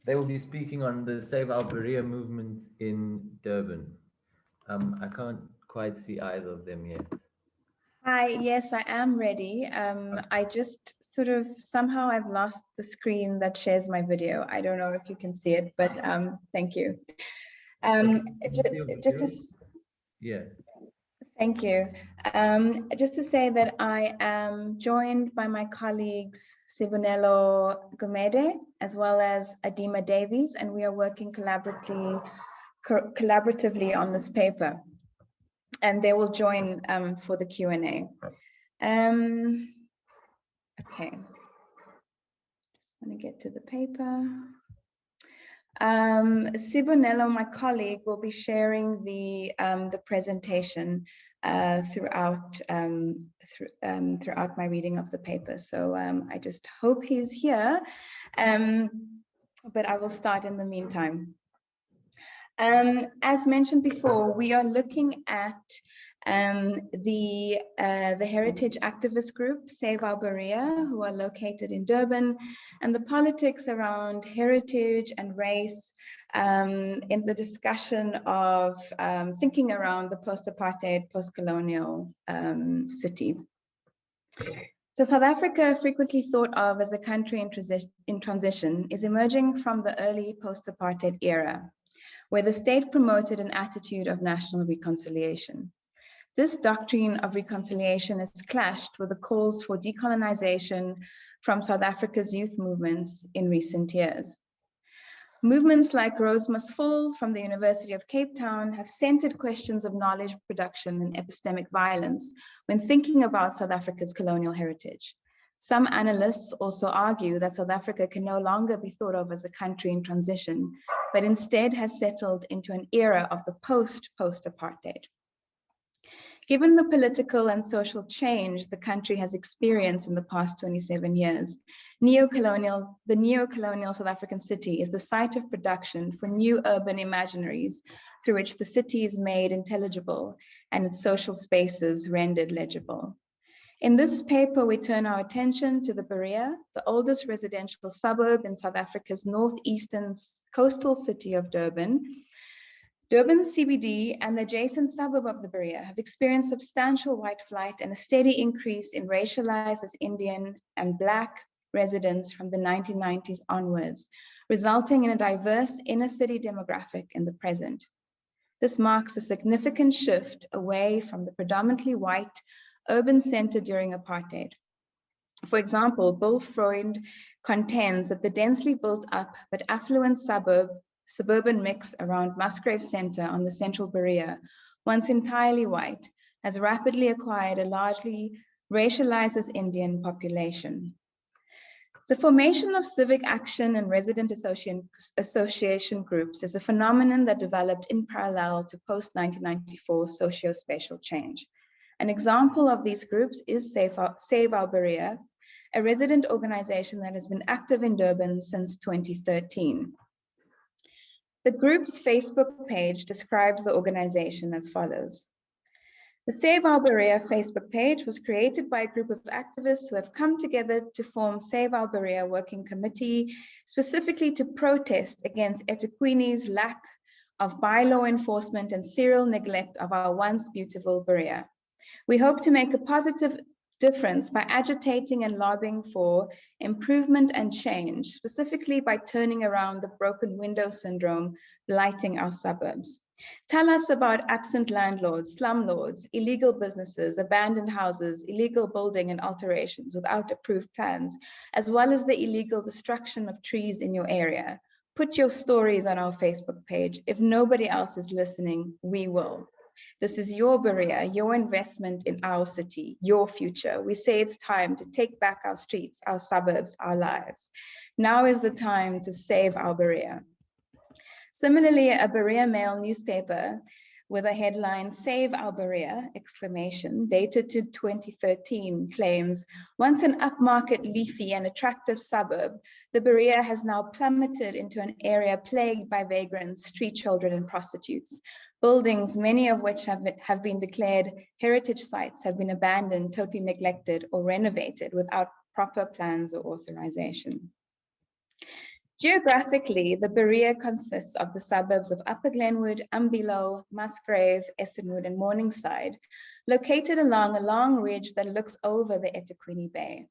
They will be speaking on the Save Our Berea movement in Durban. I can't quite see either of them yet. Hi, yes, I am ready. I just sort of, somehow I've lost the screen that shares my video. I don't know if you can see it, but thank you. Yeah. Thank you. Just to say that I am joined by my colleagues Sibonelo Gumede, as well as Adima Davies, and we are working collaboratively on this paper. And they will join for the Q&A. Okay, just want to get to the paper. Sibonelo, my colleague, will be sharing the presentation throughout my reading of the paper. So I just hope he's here, but I will start in the meantime. As mentioned before, we are looking at the heritage activist group Save Our Berea, who are located in Durban, and the politics around heritage and race in the discussion of thinking around the post-apartheid, post-colonial city. So South Africa, frequently thought of as a country in transition, is emerging from the early post-apartheid era, where the state promoted an attitude of national reconciliation. This doctrine of reconciliation has clashed with the calls for decolonization from South Africa's youth movements in recent years. Movements like Rose Must Fall from the University of Cape Town have centered questions of knowledge production and epistemic violence when thinking about South Africa's colonial heritage. Some analysts also argue that South Africa can no longer be thought of as a country in transition, but instead has settled into an era of the post-apartheid. Given the political and social change the country has experienced in the past 27 years, the neo-colonial South African city is the site of production for new urban imaginaries through which the city is made intelligible and its social spaces rendered legible. In this paper, we turn our attention to the Berea, the oldest residential suburb in South Africa's northeastern coastal city of Durban. Durban's CBD and the adjacent suburb of the Berea have experienced substantial white flight and a steady increase in racialized as Indian and Black residents from the 1990s onwards, resulting in a diverse inner city demographic in the present. This marks a significant shift away from the predominantly white urban center during apartheid. For example, Bill Freund contends that the densely built up but affluent suburban mix around Musgrave Center on the central Berea, once entirely white, has rapidly acquired a largely racialized as Indian population. The formation of civic action and resident association groups is a phenomenon that developed in parallel to post-1994 socio-spatial change. An example of these groups is Save Our Berea, a resident organization that has been active in Durban since 2013. The group's Facebook page describes the organization as follows. The Save Our Berea Facebook page was created by a group of activists who have come together to form Save Our Berea Working Committee, specifically to protest against eThekwini's lack of bylaw enforcement and serial neglect of our once beautiful Berea. We hope to make a positive difference by agitating and lobbying for improvement and change, specifically by turning around the broken window syndrome blighting our suburbs. Tell us about absent landlords, slumlords, illegal businesses, abandoned houses, illegal building and alterations without approved plans, as well as the illegal destruction of trees in your area. Put your stories on our Facebook page. If nobody else is listening, we will. This is your Berea, your investment in our city, your future. We say it's time to take back our streets, our suburbs, our lives. Now is the time to save our Berea. Similarly, a Berea Mail newspaper with a headline, Save Our Berea, exclamation, dated to 2013, claims, once an upmarket, leafy and attractive suburb, the Berea has now plummeted into an area plagued by vagrants, street children and prostitutes. Buildings, many of which have been declared heritage sites, have been abandoned, totally neglected or renovated without proper plans or authorization. Geographically, the Berea consists of the suburbs of Upper Glenwood, Umbilo, Musgrave, Essenwood, and Morningside, located along a long ridge that looks over the eThekwini Bay.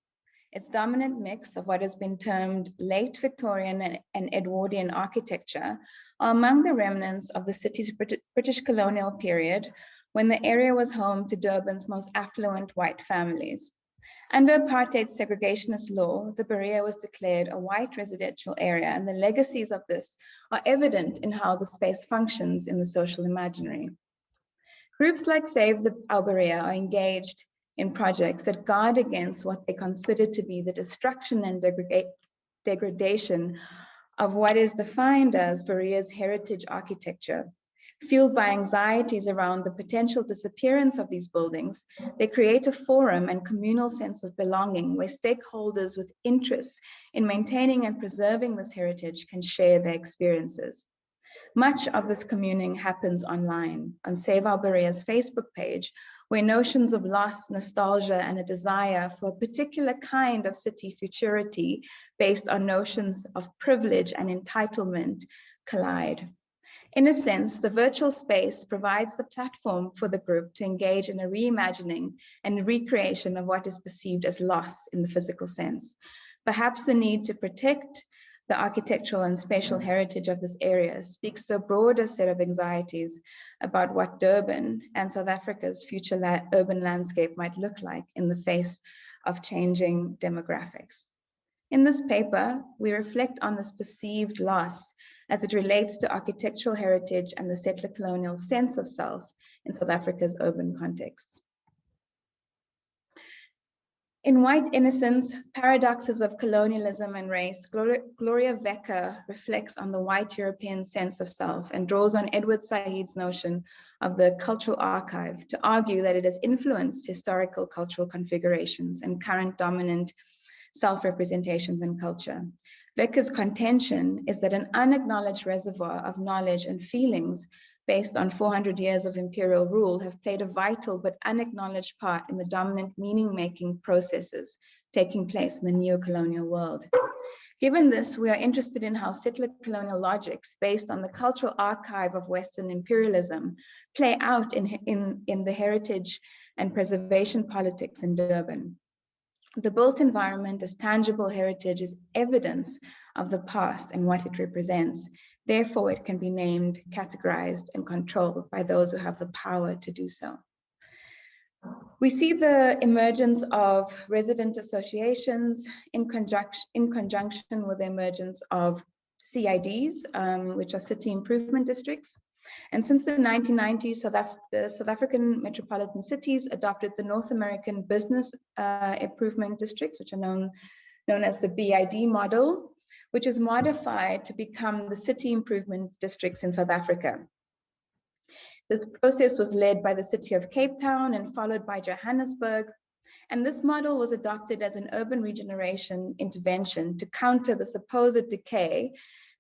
Its dominant mix of what has been termed late Victorian and Edwardian architecture are among the remnants of the city's British colonial period, when the area was home to Durban's most affluent white families. Under apartheid segregationist law, the Berea was declared a white residential area, and the legacies of this are evident in how the space functions in the social imaginary. Groups like Save the Berea are engaged in projects that guard against what they consider to be the destruction and degradation of what is defined as Berea's heritage architecture. Fueled by anxieties around the potential disappearance of these buildings, they create a forum and communal sense of belonging where stakeholders with interests in maintaining and preserving this heritage can share their experiences. Much of this communing happens online on Save Our Berea's Facebook page, where notions of loss, nostalgia, and a desire for a particular kind of city futurity based on notions of privilege and entitlement collide. In a sense, the virtual space provides the platform for the group to engage in a reimagining and recreation of what is perceived as loss in the physical sense. Perhaps the need to protect the architectural and spatial heritage of this area speaks to a broader set of anxieties about what Durban and South Africa's future urban landscape might look like in the face of changing demographics. In this paper, we reflect on this perceived loss as it relates to architectural heritage and the settler colonial sense of self in South Africa's urban context. In White Innocence, Paradoxes of Colonialism and Race, Gloria Wekker reflects on the white European sense of self and draws on Edward Said's notion of the cultural archive to argue that it has influenced historical cultural configurations and current dominant self-representations in culture. Wekker's contention is that an unacknowledged reservoir of knowledge and feelings based on 400 years of imperial rule have played a vital but unacknowledged part in the dominant meaning-making processes taking place in the neo-colonial world. Given this, we are interested in how settler colonial logics based on the cultural archive of Western imperialism play out in the heritage and preservation politics in Durban. The built environment as tangible heritage is evidence of the past and what it represents. Therefore, it can be named, categorized, and controlled by those who have the power to do so. We see the emergence of resident associations in conjunction with the emergence of CIDs, which are city improvement districts. And since the 1990s, the South African metropolitan cities adopted the North American Business Improvement Districts, which are known as the BID model, which is modified to become the City Improvement Districts in South Africa. This process was led by the city of Cape Town and followed by Johannesburg. And this model was adopted as an urban regeneration intervention to counter the supposed decay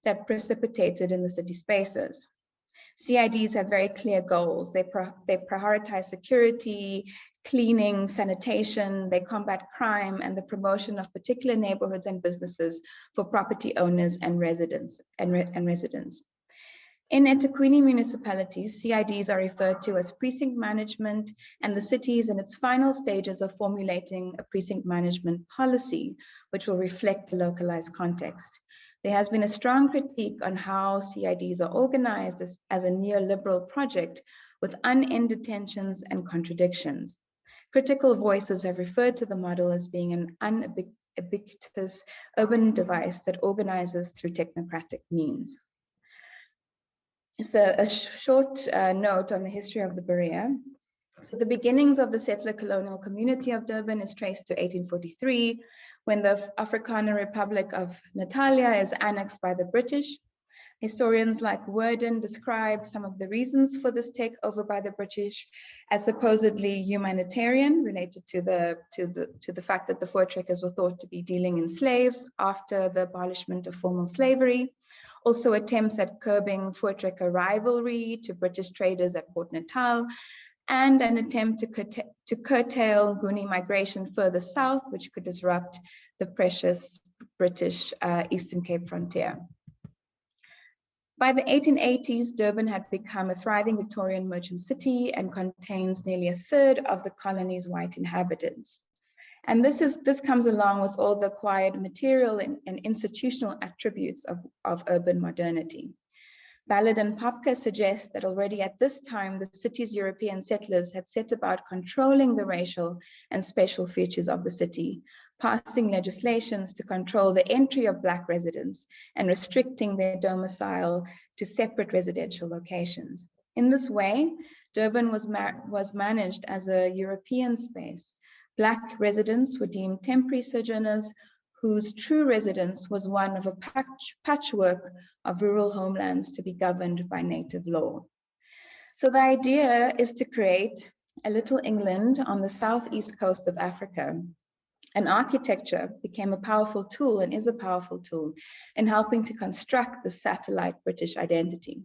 that precipitated in the city spaces. CIDs have very clear goals. They prioritize security, cleaning, sanitation, they combat crime, and the promotion of particular neighborhoods and businesses for property owners and residents. In eThekwini municipalities, CIDs are referred to as precinct management, and the city is in its final stages of formulating a precinct management policy, which will reflect the localized context. There has been a strong critique on how CIDs are organized as a neoliberal project with unended tensions and contradictions. Critical voices have referred to the model as being an ubiquitous urban device that organizes through technocratic means. So a short note on the history of the Berea. The beginnings of the settler colonial community of Durban is traced to 1843, when the Afrikaner Republic of Natalia is annexed by the British. Historians like Worden describe some of the reasons for this takeover by the British as supposedly humanitarian, related to the fact that the Voortrekkers were thought to be dealing in slaves after the abolishment of formal slavery. Also attempts at curbing Voortrekker rivalry to British traders at Port Natal, and an attempt to curtail Nguni migration further south, which could disrupt the precious British Eastern Cape frontier. By the 1880s, Durban had become a thriving Victorian merchant city and contains nearly a third of the colony's white inhabitants. And this comes along with all the acquired material and institutional attributes of urban modernity. Ballard and Popka suggest that already at this time, the city's European settlers had set about controlling the racial and spatial features of the city, passing legislations to control the entry of Black residents and restricting their domicile to separate residential locations. In this way, Durban was managed as a European space. Black residents were deemed temporary sojourners whose true residence was one of a patchwork of rural homelands to be governed by native law. So the idea is to create a little England on the southeast coast of Africa. And architecture became a powerful tool and is a powerful tool in helping to construct the satellite British identity.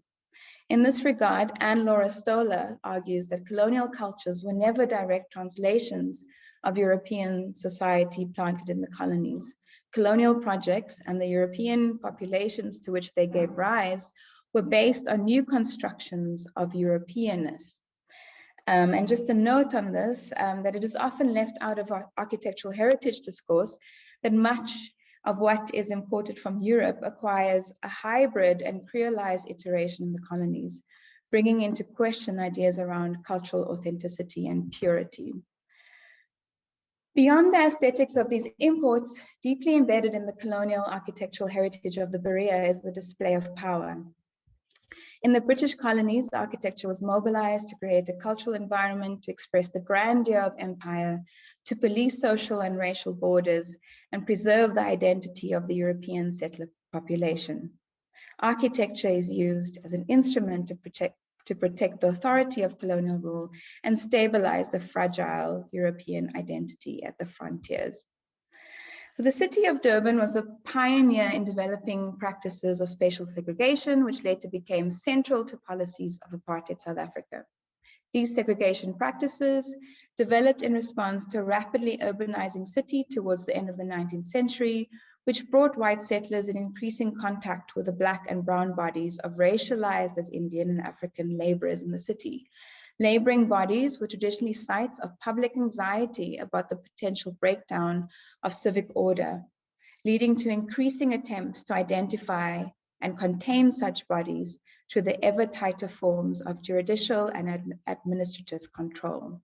In this regard, Anne-Laura Stoller argues that colonial cultures were never direct translations of European society planted in the colonies. Colonial projects and the European populations to which they gave rise were based on new constructions of Europeanness. And just a note on this, that it is often left out of our architectural heritage discourse that much of what is imported from Europe acquires a hybrid and creolized iteration in the colonies, bringing into question ideas around cultural authenticity and purity. Beyond the aesthetics of these imports, deeply embedded in the colonial architectural heritage of the Berea is the display of power. In the British colonies, the architecture was mobilized to create a cultural environment to express the grandeur of empire, to police social and racial borders, and preserve the identity of the European settler population. Architecture is used as an instrument to protect the authority of colonial rule and stabilize the fragile European identity at the frontiers. The city of Durban was a pioneer in developing practices of spatial segregation, which later became central to policies of apartheid South Africa. These segregation practices developed in response to a rapidly urbanizing city towards the end of the 19th century, which brought white settlers in increasing contact with the Black and brown bodies of racialized as Indian and African laborers in the city. Laboring bodies were traditionally sites of public anxiety about the potential breakdown of civic order, leading to increasing attempts to identify and contain such bodies through the ever tighter forms of judicial and administrative control.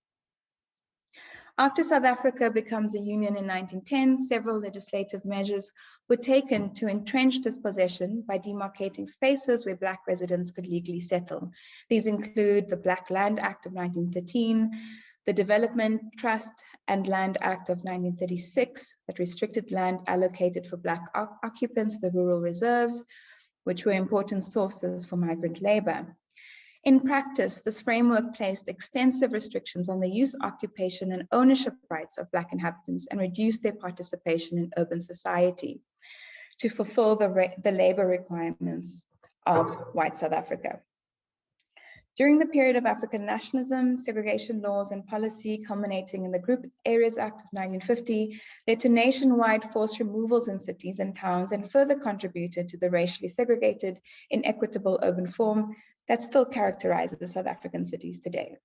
After South Africa becomes a union in 1910, several legislative measures were taken to entrench dispossession by demarcating spaces where Black residents could legally settle. These include the Black Land Act of 1913, the Development, Trust and Land Act of 1936 that restricted land allocated for Black occupants, the rural reserves, which were important sources for migrant labor. In practice, this framework placed extensive restrictions on the use, occupation, and ownership rights of Black inhabitants and reduced their participation in urban society to fulfill the labor requirements of white South Africa. During the period of African nationalism, segregation laws and policy culminating in the Group Areas Act of 1950 led to nationwide forced removals in cities and towns and further contributed to the racially segregated, inequitable urban form that still characterizes the South African cities today.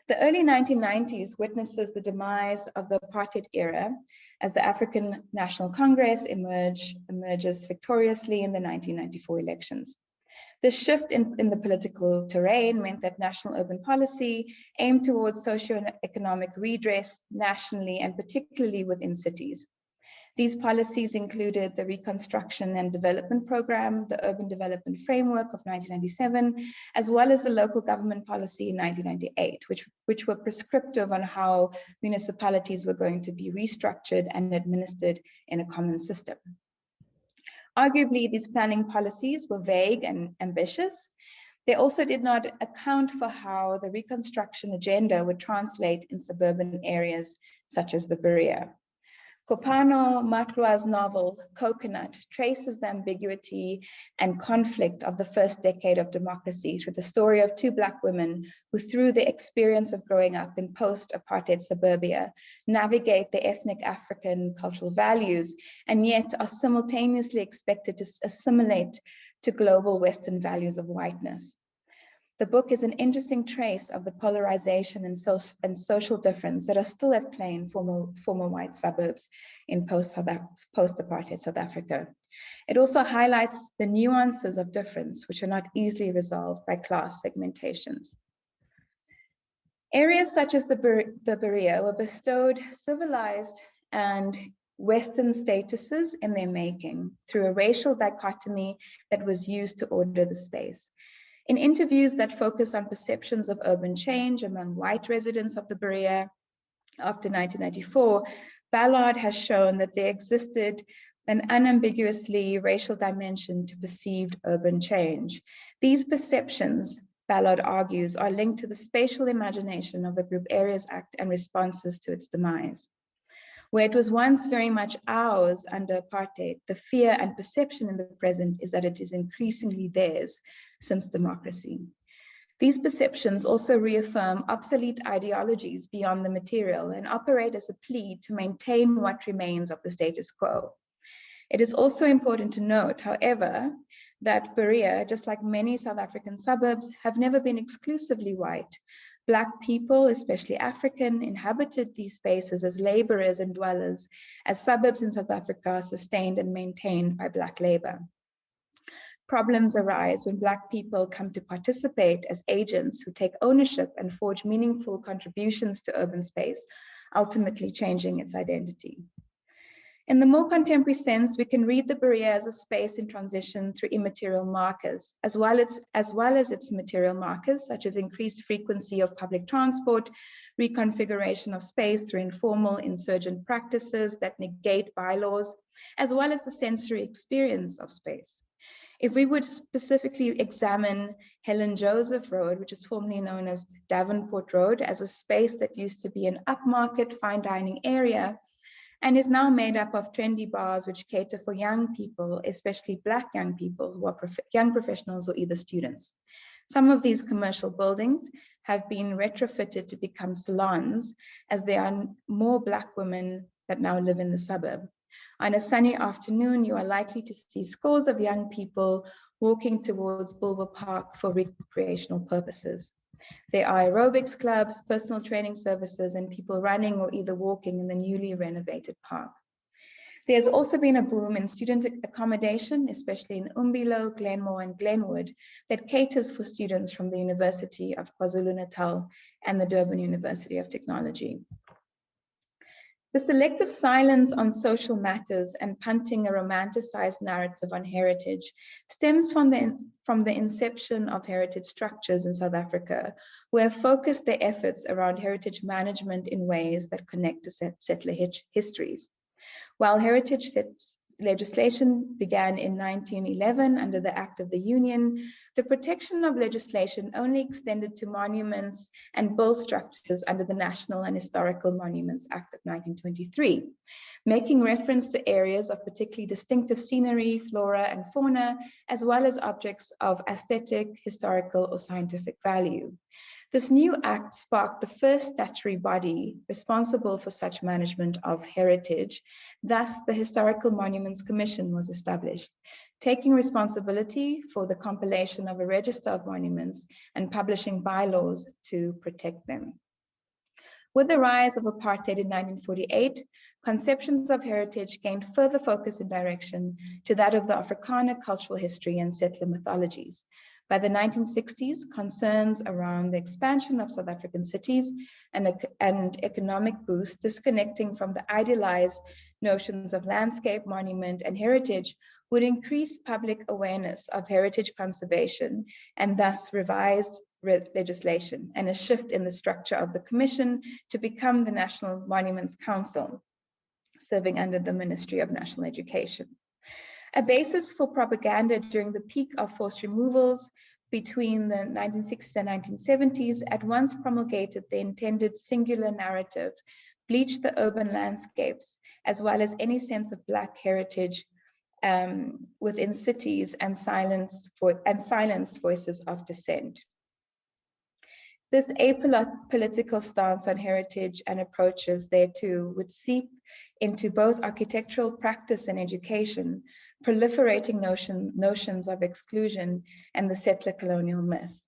The early 1990s witnesses the demise of the apartheid era as the African National Congress emerges victoriously in the 1994 elections. This shift in the political terrain meant that national urban policy aimed towards socio-economic redress nationally and particularly within cities. These policies included the Reconstruction and Development Program, the Urban Development Framework of 1997, as well as the Local Government Policy in 1998, which were prescriptive on how municipalities were going to be restructured and administered in a common system. Arguably, these planning policies were vague and ambitious. They also did not account for how the Reconstruction agenda would translate in suburban areas such as the Berea. Kopano Matlua's novel, Coconut, traces the ambiguity and conflict of the first decade of democracy through the story of two Black women who, through the experience of growing up in post-apartheid suburbia, navigate the ethnic African cultural values and yet are simultaneously expected to assimilate to global Western values of whiteness. The book is an interesting trace of the polarization and social difference that are still at play in former white suburbs in post-apartheid South Africa. It also highlights the nuances of difference, which are not easily resolved by class segmentations. Areas such as the Berea were bestowed civilized and Western statuses in their making through a racial dichotomy that was used to order the space. In interviews that focus on perceptions of urban change among white residents of the Berea after 1994, Ballard has shown that there existed an unambiguously racial dimension to perceived urban change. These perceptions, Ballard argues, are linked to the spatial imagination of the Group Areas Act and responses to its demise. Where it was once very much ours under apartheid, the fear and perception in the present is that it is increasingly theirs since democracy. These perceptions also reaffirm obsolete ideologies beyond the material and operate as a plea to maintain what remains of the status quo. It is also important to note, however, that Berea, just like many South African suburbs, have never been exclusively white. Black people, especially African, inhabited these spaces as laborers and dwellers, as suburbs in South Africa are sustained and maintained by Black labor. Problems arise when Black people come to participate as agents who take ownership and forge meaningful contributions to urban space, ultimately changing its identity. In the more contemporary sense, we can read the Berea as a space in transition through immaterial markers, as well as its material markers, such as increased frequency of public transport, reconfiguration of space through informal insurgent practices that negate bylaws, as well as the sensory experience of space. If we would specifically examine Helen Joseph Road, which is formerly known as Davenport Road, as a space that used to be an upmarket fine dining area, and is now made up of trendy bars which cater for young people, especially Black young people who are young professionals or either students. Some of these commercial buildings have been retrofitted to become salons, as there are more Black women that now live in the suburb. On a sunny afternoon, you are likely to see scores of young people walking towards Bulwer Park for recreational purposes. There are aerobics clubs, personal training services, and people running or either walking in the newly renovated park. There's also been a boom in student accommodation, especially in Umbilo, Glenmore, and Glenwood, that caters for students from the University of KwaZulu-Natal and the Durban University of Technology. The selective silence on social matters and punting a romanticized narrative on heritage stems from the inception of heritage structures in South Africa, who have focused their efforts around heritage management in ways that connect to settler histories. While heritage legislation began in 1911 under the Act of the Union, the protection of legislation only extended to monuments and built structures under the National and Historical Monuments Act of 1923, making reference to areas of particularly distinctive scenery, flora, and fauna, as well as objects of aesthetic, historical, or scientific value. This new act sparked the first statutory body responsible for such management of heritage. Thus, the Historical Monuments Commission was established, taking responsibility for the compilation of a register of monuments and publishing bylaws to protect them. With the rise of apartheid in 1948, conceptions of heritage gained further focus and direction to that of the Afrikaner cultural history and settler mythologies. By the 1960s, concerns around the expansion of South African cities and economic boost disconnecting from the idealized notions of landscape, monument, and heritage would increase public awareness of heritage conservation and thus revised legislation and a shift in the structure of the commission to become the National Monuments Council, serving under the Ministry of National Education. A basis for propaganda during the peak of forced removals between the 1960s and 1970s at once promulgated the intended singular narrative, bleached the urban landscapes as well as any sense of Black heritage within cities and silenced voices of dissent. This apolitical stance on heritage and approaches thereto would seep into both architectural practice and education, proliferating notions of exclusion and the settler colonial myth.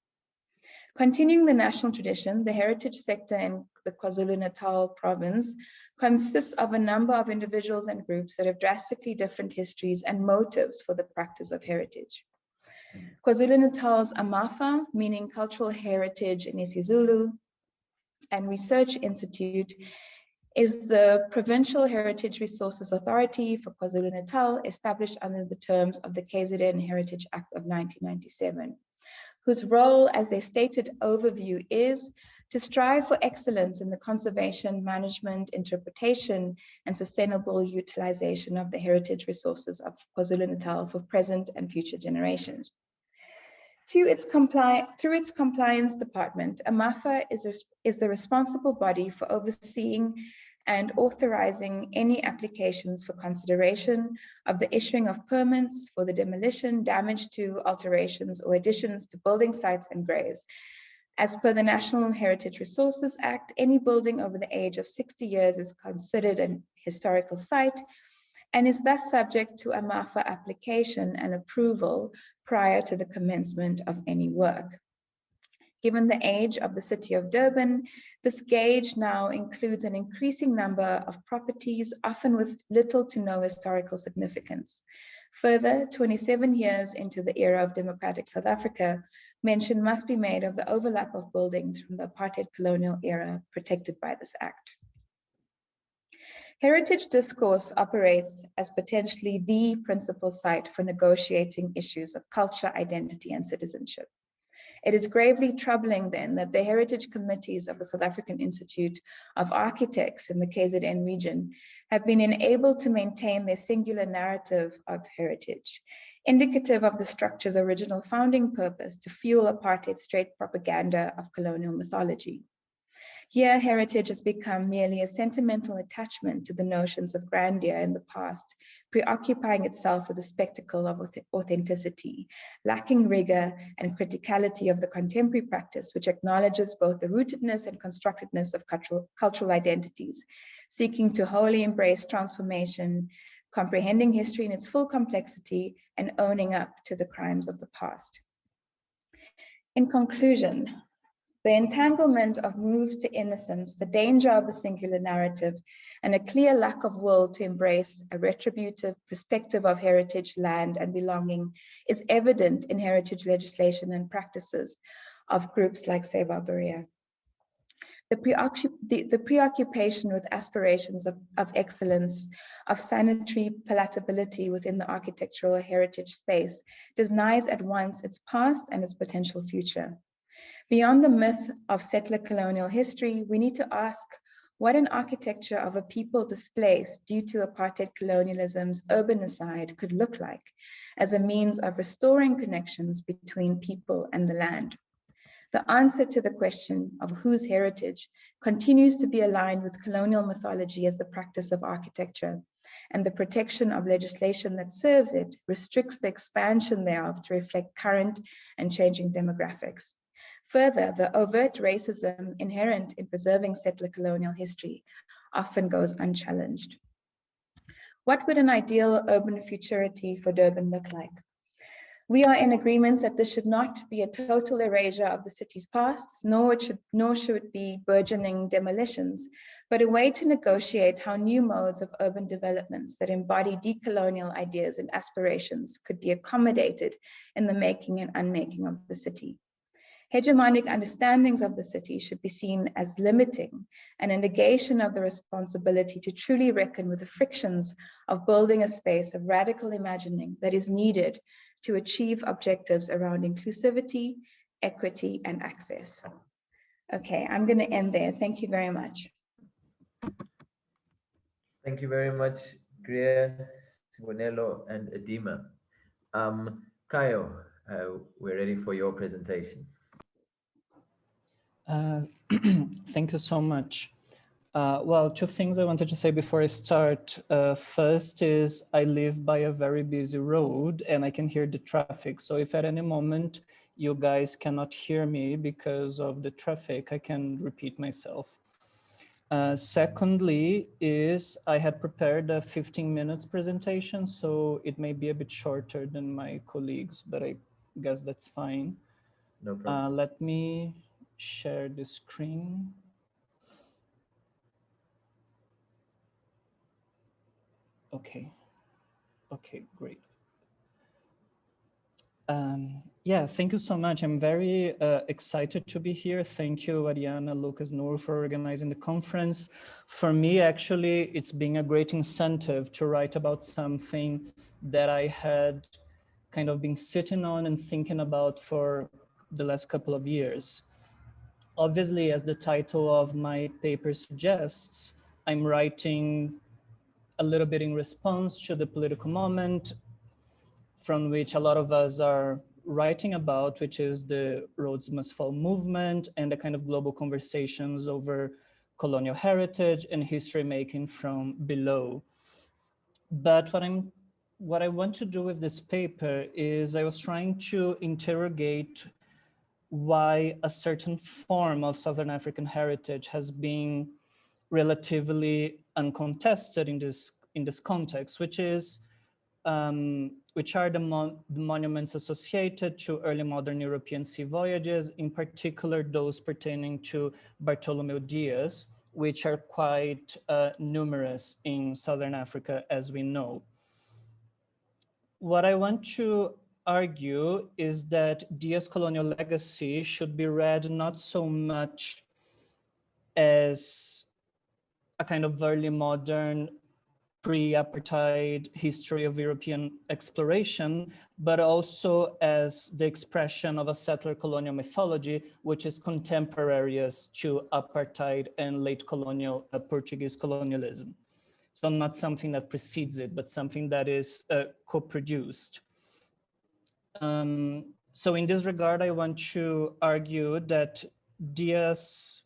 Continuing the national tradition, the heritage sector in the KwaZulu-Natal province consists of a number of individuals and groups that have drastically different histories and motives for the practice of heritage. KwaZulu-Natal's AMAFA, meaning Cultural Heritage in isiZulu, and Research Institute is the Provincial Heritage Resources Authority for KwaZulu-Natal, established under the terms of the KZN Heritage Act of 1997, whose role, as their stated overview, is to strive for excellence in the conservation, management, interpretation, and sustainable utilization of the heritage resources of KwaZulu-Natal for present and future generations. Through its compliance department, AMAFA is the responsible body for overseeing and authorizing any applications for consideration of the issuing of permits for the demolition, damage to, alterations, or additions to building sites and graves. As per the National Heritage Resources Act, any building over the age of 60 years is considered an historical site and is thus subject to AMAFA application and approval prior to the commencement of any work. Given the age of the city of Durban, this gauge now includes an increasing number of properties, often with little to no historical significance. Further, 27 years into the era of democratic South Africa, mention must be made of the overlap of buildings from the apartheid colonial era protected by this act. Heritage discourse operates as potentially the principal site for negotiating issues of culture, identity, and citizenship. It is gravely troubling then that the heritage committees of the South African Institute of Architects in the KZN region have been enabled to maintain their singular narrative of heritage, indicative of the structure's original founding purpose to fuel apartheid straight propaganda of colonial mythology. Here, heritage has become merely a sentimental attachment to the notions of grandeur in the past, preoccupying itself with the spectacle of authenticity, lacking rigor and criticality of the contemporary practice, which acknowledges both the rootedness and constructedness of cultural identities, seeking to wholly embrace transformation, comprehending history in its full complexity, and owning up to the crimes of the past. In conclusion, the entanglement of moves to innocence, the danger of a singular narrative, and a clear lack of will to embrace a retributive perspective of heritage, land, and belonging is evident in heritage legislation and practices of groups like Save Our Berea. The preoccupation with aspirations of excellence, of sanitary palatability within the architectural heritage space denies at once its past and its potential future. Beyond the myth of settler colonial history, we need to ask what an architecture of a people displaced due to apartheid colonialism's urbanicide could look like as a means of restoring connections between people and the land. The answer to the question of whose heritage continues to be aligned with colonial mythology as the practice of architecture, and the protection of legislation that serves it restricts the expansion thereof to reflect current and changing demographics. Further, the overt racism inherent in preserving settler colonial history often goes unchallenged. What would an ideal urban futurity for Durban look like? We are in agreement that this should not be a total erasure of the city's past, nor should it be burgeoning demolitions, but a way to negotiate how new modes of urban developments that embody decolonial ideas and aspirations could be accommodated in the making and unmaking of the city. Hegemonic understandings of the city should be seen as limiting and a negation of the responsibility to truly reckon with the frictions of building a space of radical imagining that is needed to achieve objectives around inclusivity, equity, and access. Okay, I'm going to end there. Thank you very much. Thank you very much, Greer, Sibonelo, and Adima. Kayo, we're ready for your presentation. Thank you so much. Well, two things I wanted to say before I start. First is I live by a very busy road and I can hear the traffic. So if at any moment you guys cannot hear me because of the traffic, I can repeat myself. Secondly is I had prepared a 15 minutes presentation, so it may be a bit shorter than my colleagues, but I guess that's fine. No problem. Let me share the screen. Okay, great. Yeah, thank you so much. I'm very excited to be here. Thank you, Ariana, Lucas, Noor, for organizing the conference. For me, actually, it's been a great incentive to write about something that I had kind of been sitting on and thinking about for the last couple of years. Obviously, as the title of my paper suggests, I'm writing a little bit in response to the political moment from which a lot of us are writing about, which is the Rhodes Must Fall movement and the kind of global conversations over colonial heritage and history making from below. But what I want to do with this paper is I was trying to interrogate why a certain form of Southern African heritage has been relatively uncontested in this context, which are the monuments associated to early modern European sea voyages, in particular those pertaining to Bartolomeu Dias, which are quite numerous in Southern Africa, as we know. What I want to argue is that Dias' colonial legacy should be read not so much as a kind of early modern pre-apartheid history of European exploration, but also as the expression of a settler colonial mythology, which is contemporaneous to apartheid and late colonial Portuguese colonialism. So not something that precedes it, but something that is co-produced. So in this regard, I want to argue that Dias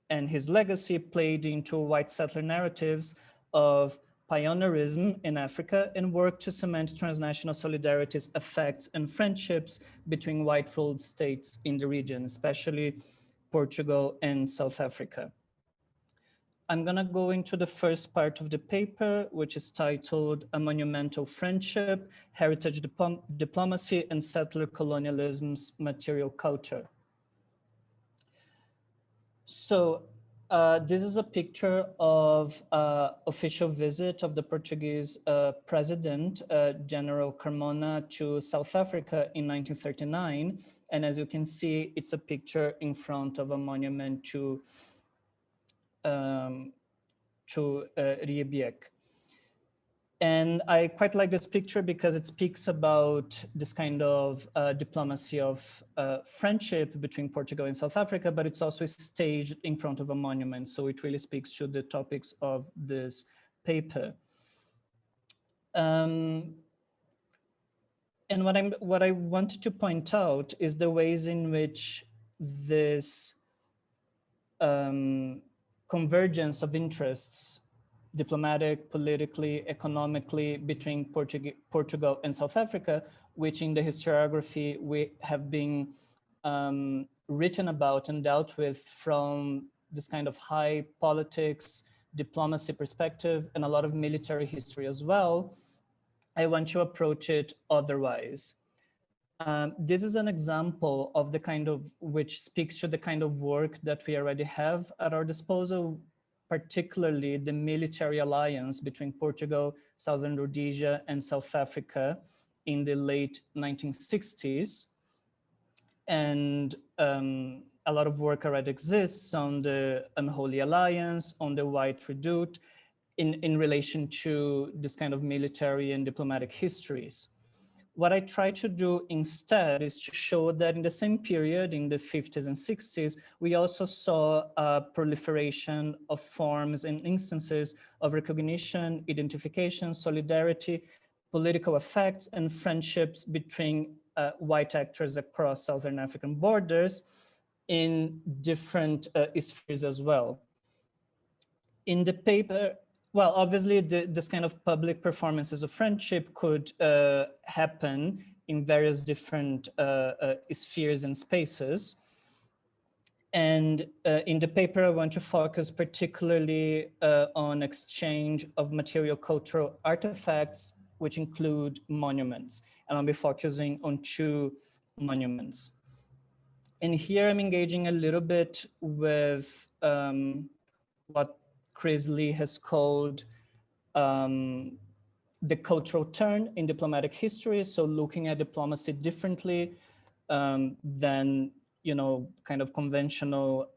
and his legacy played into white settler narratives of pioneerism in Africa and worked to cement transnational solidarity's effects and friendships between white-ruled states in the region, especially Portugal and South Africa. I'm gonna go into the first part of the paper, which is titled A Monumental Friendship, Heritage Diplomacy and Settler Colonialism's Material Culture. So this is a picture of official visit of the Portuguese president, General Carmona, to South Africa in 1939. And as you can see, it's a picture in front of a monument to Riebeeck. And I quite like this picture because it speaks about this kind of diplomacy of friendship between Portugal and South Africa, but it's also staged in front of a monument. So it really speaks to the topics of this paper. And what I wanted to point out is the ways in which this convergence of interests, diplomatic, politically, economically, between Portugal and South Africa, which in the historiography we have been written about and dealt with from this kind of high politics, diplomacy perspective, and a lot of military history as well. I want to approach it otherwise. This is an example of the kind of, which speaks to the kind of work that we already have at our disposal, particularly the military alliance between Portugal, Southern Rhodesia, and South Africa in the late 1960s. And a lot of work already exists on the Unholy Alliance, on the White Redoute, in relation to this kind of military and diplomatic histories. What I try to do instead is to show that in the same period, in the 50s and 60s, we also saw a proliferation of forms and instances of recognition, identification, solidarity, political effects, and friendships between white actors across Southern African borders in different spheres as well. In the paper, well, obviously this kind of public performances of friendship could happen in various different spheres and spaces. And in the paper, I want to focus particularly on exchange of material cultural artifacts, which include monuments. And I'll be focusing on 2 monuments. And here I'm engaging a little bit with what Chris Lee has called the cultural turn in diplomatic history. So looking at diplomacy differently than, you know, kind of conventional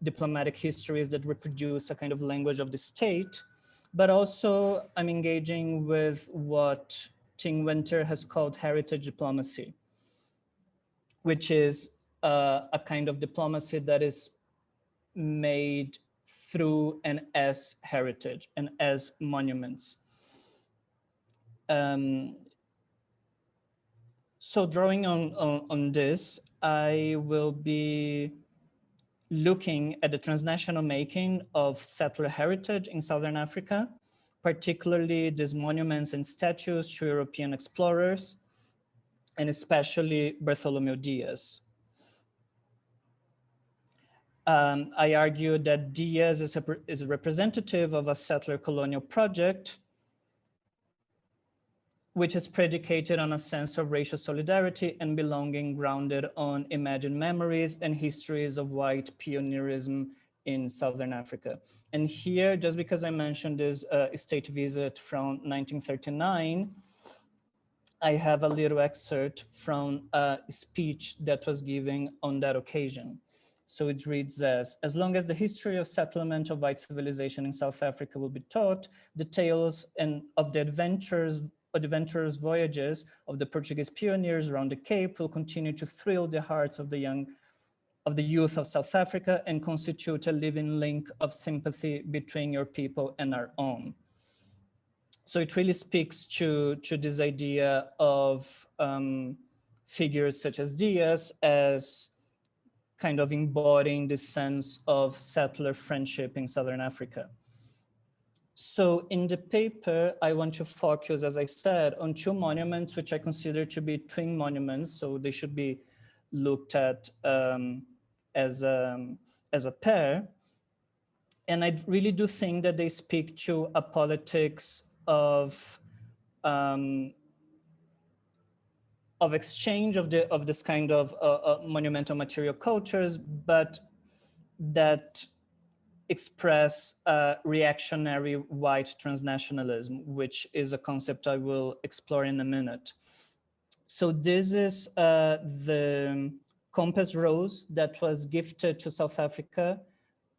diplomatic histories that reproduce a kind of language of the state. But also I'm engaging with what Ting Winter has called heritage diplomacy, which is a kind of diplomacy that is made through and as heritage and as monuments. So drawing on this, I will be looking at the transnational making of settler heritage in Southern Africa, particularly these monuments and statues to European explorers, and especially Bartholomew Dias. I argue that Dias is a representative of a settler colonial project, which is predicated on a sense of racial solidarity and belonging grounded on imagined memories and histories of white pioneerism in Southern Africa. And here, just because I mentioned this state visit from 1939, I have a little excerpt from a speech that was given on that occasion. So it reads as long as the history of settlement of white civilization in South Africa will be taught, the tales of the adventurous voyages of the Portuguese pioneers around the Cape will continue to thrill the hearts of the youth of South Africa and constitute a living link of sympathy between your people and our own. So it really speaks to this idea of figures such as Dias as kind of embodying this sense of settler friendship in Southern Africa. So in the paper, I want to focus, as I said, on 2 monuments, which I consider to be twin monuments. So they should be looked at as a pair. And I really do think that they speak to a politics of exchange of this kind of monumental material cultures, but that express reactionary white transnationalism, which is a concept I will explore in a minute. So this is the Compass Rose that was gifted to South Africa,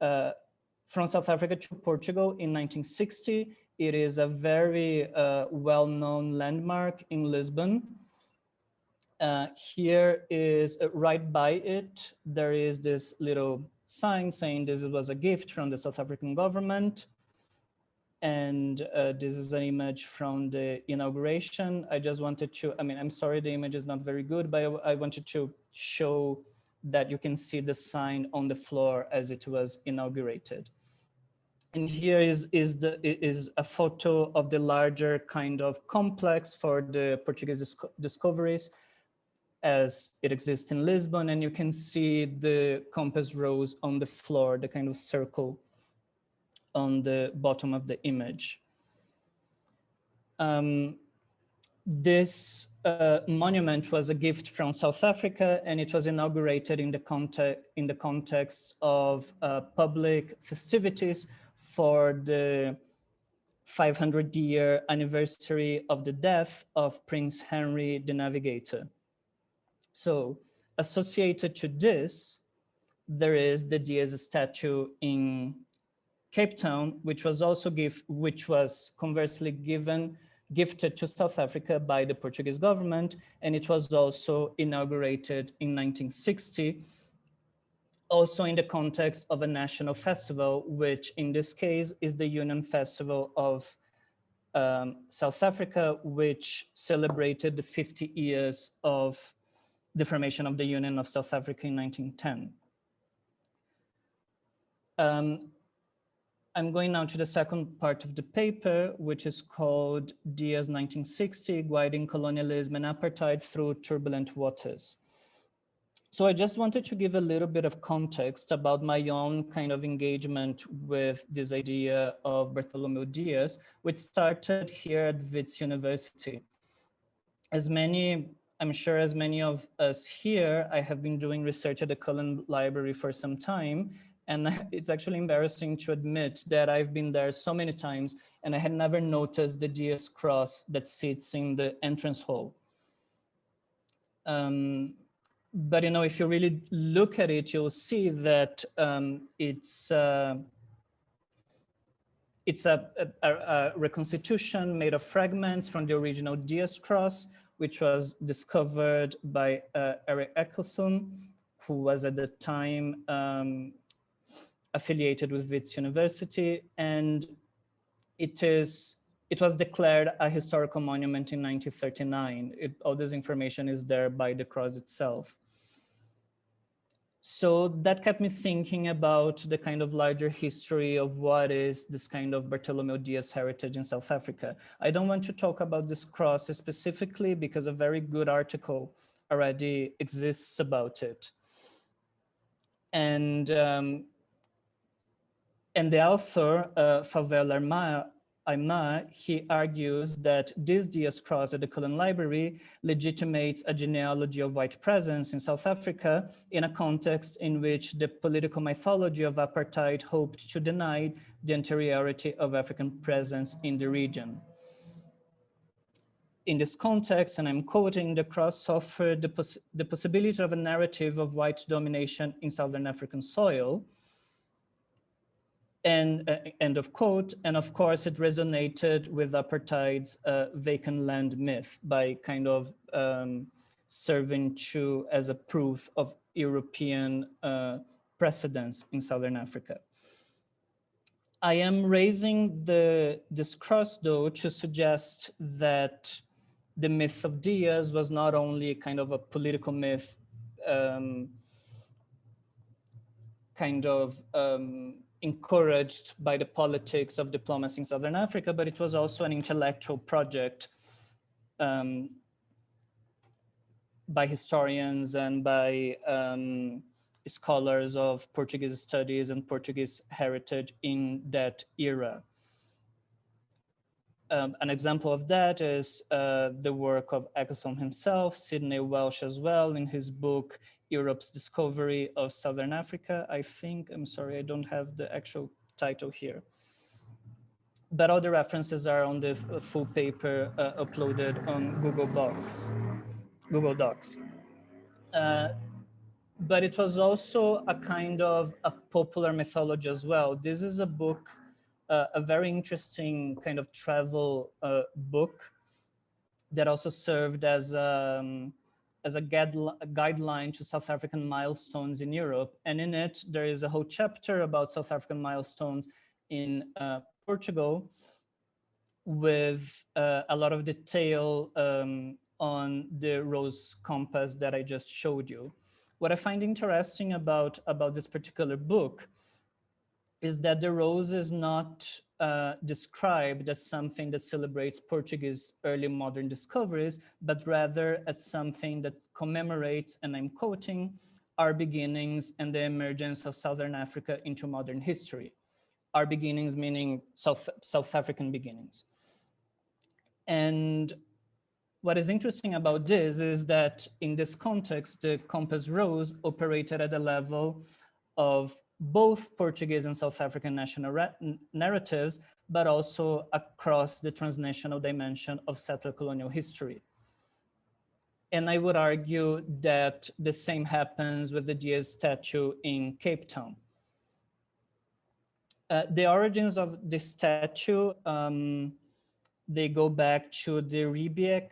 from South Africa to Portugal in 1960. It is a very well-known landmark in Lisbon. Here is right by it, there is this little sign saying this was a gift from the South African government. And this is an image from the inauguration. I just wanted to, I'm sorry, the image is not very good, but I wanted to show that you can see the sign on the floor as it was inaugurated. And here is a photo of the larger kind of complex for the Portuguese discoveries as it exists in Lisbon. And you can see the Compass Rose on the floor, the kind of circle on the bottom of the image. This monument was a gift from South Africa, and it was inaugurated in the context of public festivities for the 500-year anniversary of the death of Prince Henry the Navigator. So associated to this, there is the Dias statue in Cape Town, which was also conversely gifted to South Africa by the Portuguese government, and it was also inaugurated in 1960, also in the context of a national festival, which in this case is the Union Festival of South Africa, which celebrated the 50 years of the formation of the Union of South Africa in 1910. I'm going now to the second part of the paper, which is called Dias 1960, Guiding Colonialism and Apartheid Through Turbulent Waters. So I just wanted to give a little bit of context about my own kind of engagement with this idea of Bartholomew Dias, which started here at Wits University. I'm sure as many of us here, I have been doing research at the Cullen Library for some time. And it's actually embarrassing to admit that I've been there so many times and I had never noticed the Dias cross that sits in the entrance hall. But you know, if you really look at it, you'll see that it's a reconstitution made of fragments from the original Dias cross, which was discovered by Eric Eccleston, who was at the time affiliated with Wits University, and it was declared a historical monument in 1939. All this information is there by the cross itself. So that kept me thinking about the kind of larger history of what is this kind of Bartholomew Dias heritage in South Africa. I don't want to talk about this cross specifically because a very good article already exists about it. And the author, Favela Aimar, he argues that this Dias cross at the Cullen Library legitimates a genealogy of white presence in South Africa in a context in which the political mythology of apartheid hoped to deny the anteriority of African presence in the region. In this context, and I'm quoting, the cross offered the possibility of a narrative of white domination in Southern African soil, and end of quote. And of course, it resonated with apartheid's vacant land myth by kind of serving as a proof of European precedence in Southern Africa. I am raising this cross though to suggest that the myth of Dias was not only kind of a political myth, encouraged by the politics of diplomacy in Southern Africa, but it was also an intellectual project by historians and by scholars of Portuguese studies and Portuguese heritage in that era. An example of that is the work of Eccleston himself, Sidney Welsh as well, in his book, Europe's Discovery of Southern Africa. I'm sorry, I don't have the actual title here. But all the references are on the full paper uploaded on Google Docs. But it was also a kind of a popular mythology as well. This is a book, a very interesting kind of travel book that also served as a guideline to South African milestones in Europe. And in it, there is a whole chapter about South African milestones in Portugal with a lot of detail on the rose compass that I just showed you. What I find interesting about this particular book is that the rose is not described as something that celebrates Portuguese early modern discoveries, but rather as something that commemorates, and I'm quoting, our beginnings and the emergence of Southern Africa into modern history. Our beginnings meaning South African beginnings. And what is interesting about this is that in this context, the compass rose operated at the level of both Portuguese and South African national narratives, but also across the transnational dimension of settler colonial history. And I would argue that the same happens with the Dias statue in Cape Town. The origins of this statue, they go back to the Riebeek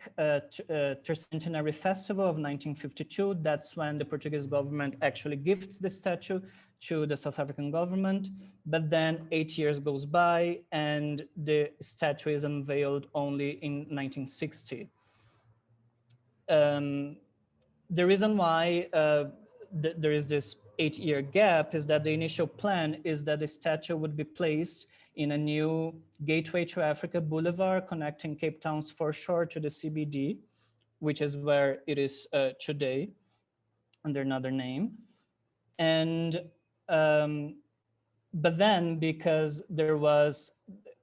Tercentenary Festival of 1952. That's when the Portuguese government actually gifts the statue to the South African government. But then 8 years goes by and the statue is unveiled only in 1960. The reason why there is this 8-year gap is that the initial plan is that the statue would be placed in a new Gateway to Africa boulevard connecting Cape Town's foreshore to the CBD, which is where it is today under another name. And but then, because there was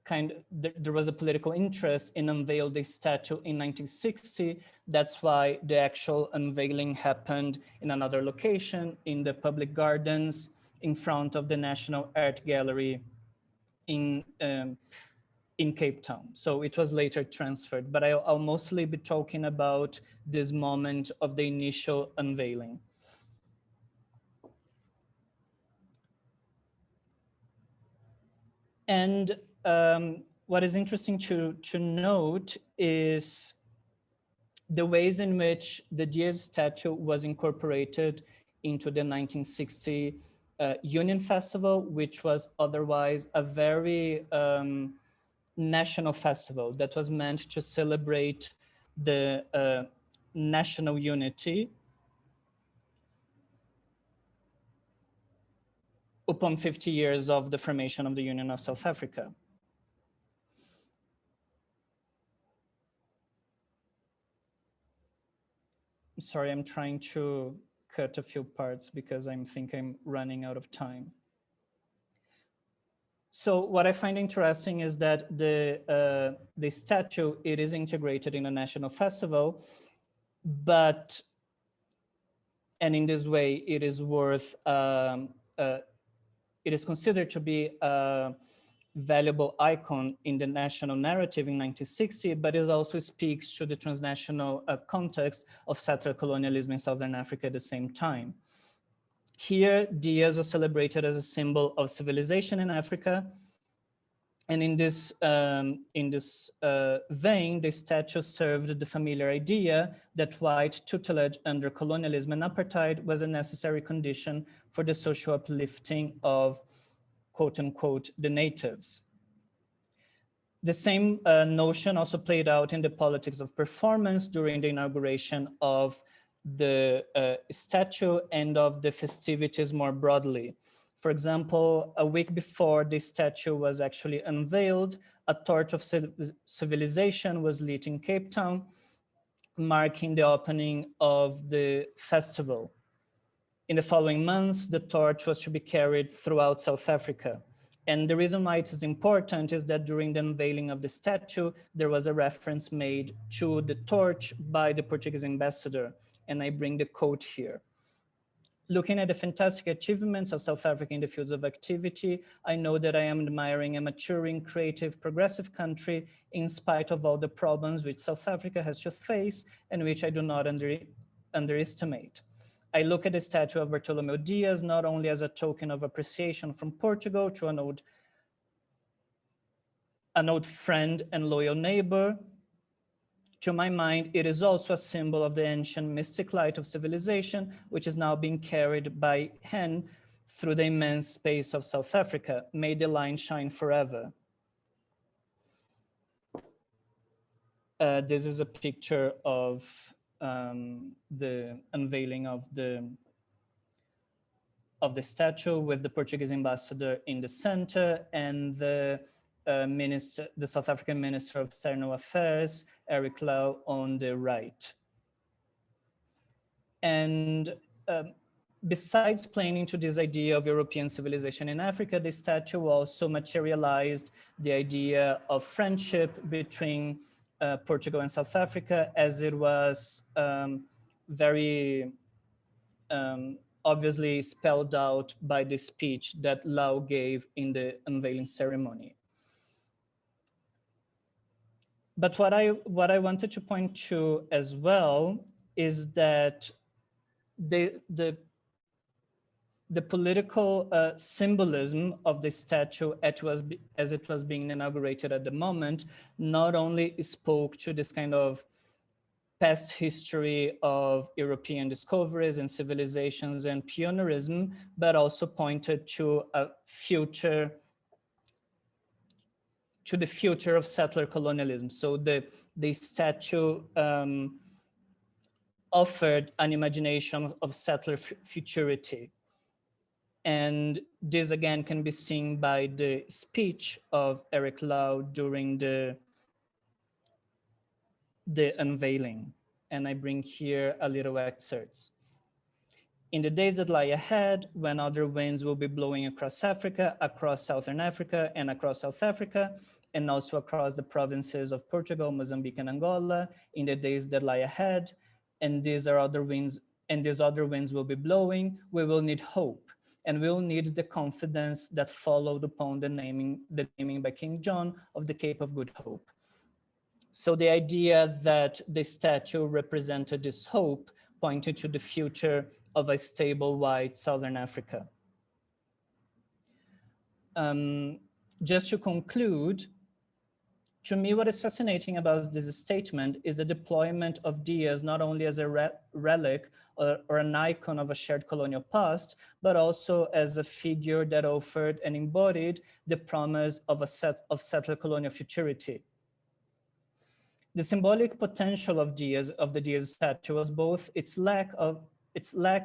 a political interest in unveiling the statue in 1960, that's why the actual unveiling happened in another location, in the public gardens, in front of the National Art Gallery in Cape Town. So it was later transferred, but I'll mostly be talking about this moment of the initial unveiling. And what is interesting to note is the ways in which the Diaz statue was incorporated into the 1960 Union Festival, which was otherwise a very national festival that was meant to celebrate the national unity upon 50 years of the formation of the Union of South Africa. Sorry, I'm trying to cut a few parts because I think I'm running out of time. So what I find interesting is that the statue, it is integrated in a national festival, and in this way, it is worth, it is considered to be a valuable icon in the national narrative in 1960, but it also speaks to the transnational context of settler colonialism in Southern Africa at the same time. Here, Diaz was celebrated as a symbol of civilization in Africa. And in this vein, the statue served the familiar idea that white tutelage under colonialism and apartheid was a necessary condition for the social uplifting of, quote unquote, the natives. The same notion also played out in the politics of performance during the inauguration of the statue and of the festivities more broadly. For example, a week before the statue was actually unveiled, a torch of civilization was lit in Cape Town, marking the opening of the festival. In the following months, the torch was to be carried throughout South Africa. And the reason why it is important is that during the unveiling of the statue, there was a reference made to the torch by the Portuguese ambassador. And I bring the quote here. Looking at the fantastic achievements of South Africa in the fields of activity, I know that I am admiring a maturing, creative, progressive country in spite of all the problems which South Africa has to face and which I do not underestimate. I look at the statue of Bartolomeu Diaz not only as a token of appreciation from Portugal to an old friend and loyal neighbor. To my mind, it is also a symbol of the ancient mystic light of civilization, which is now being carried by hand through the immense space of South Africa. May the line shine forever. This is a picture of the unveiling of the statue with the Portuguese ambassador in the center and the South African Minister of External Affairs, Eric Lau, on the right. And besides playing into this idea of European civilization in Africa, the statue also materialized the idea of friendship between Portugal and South Africa, as it was very obviously spelled out by the speech that Lau gave in the unveiling ceremony. But what I wanted to point to as well is that the political symbolism of the statue as it was being inaugurated at the moment not only spoke to this kind of past history of European discoveries and civilizations and pioneerism, but also pointed to a future, to the future of settler colonialism. So the statue offered an imagination of settler futurity. And this again can be seen by the speech of Eric Lau during the unveiling. And I bring here a little excerpt. In the days that lie ahead, when other winds will be blowing across Africa, across Southern Africa, and across South Africa, and also across the provinces of Portugal, Mozambique, and Angola, in the days that lie ahead, and these other winds will be blowing, we will need hope, and we'll need the confidence that followed upon the naming by King John of the Cape of Good Hope. So the idea that the statue represented this hope pointed to the future of a stable white Southern Africa. Just to conclude, to me, what is fascinating about this statement is the deployment of Dias not only as a relic or an icon of a shared colonial past, but also as a figure that offered and embodied the promise of settler colonial futurity. The symbolic potential of the Dias statue was both its lack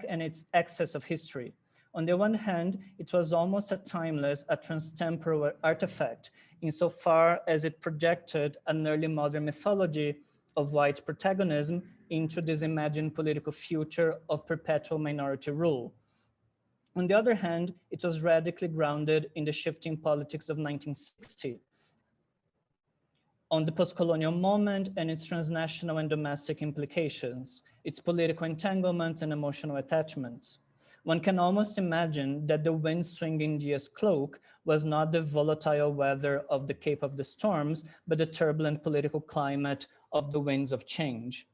and its excess of history. On the one hand, it was almost a timeless, a transtemporal artifact, insofar as it projected an early modern mythology of white protagonism into this imagined political future of perpetual minority rule. On the other hand, it was radically grounded in the shifting politics of 1960, on the post-colonial moment and its transnational and domestic implications, its political entanglements and emotional attachments. One can almost imagine that the wind swinging Dias' cloak was not the volatile weather of the Cape of the Storms, but the turbulent political climate of the winds of change.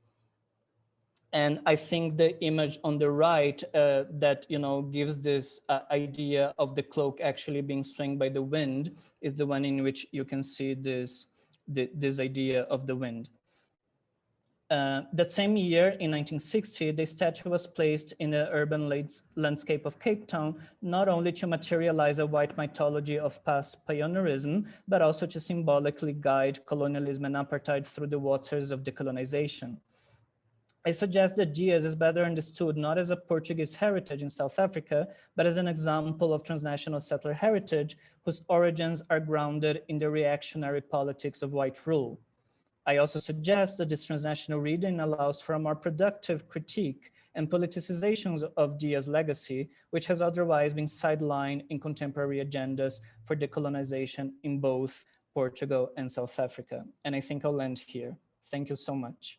And I think the image on the right that gives this idea of the cloak actually being swung by the wind is the one in which you can see this idea of the wind. That same year, in 1960, the statue was placed in the urban landscape of Cape Town, not only to materialize a white mythology of past pioneerism, but also to symbolically guide colonialism and apartheid through the waters of decolonization. I suggest that Dias is better understood not as a Portuguese heritage in South Africa, but as an example of transnational settler heritage whose origins are grounded in the reactionary politics of white rule. I also suggest that this transnational reading allows for a more productive critique and politicization of Dias' legacy, which has otherwise been sidelined in contemporary agendas for decolonization in both Portugal and South Africa. And I think I'll end here. Thank you so much.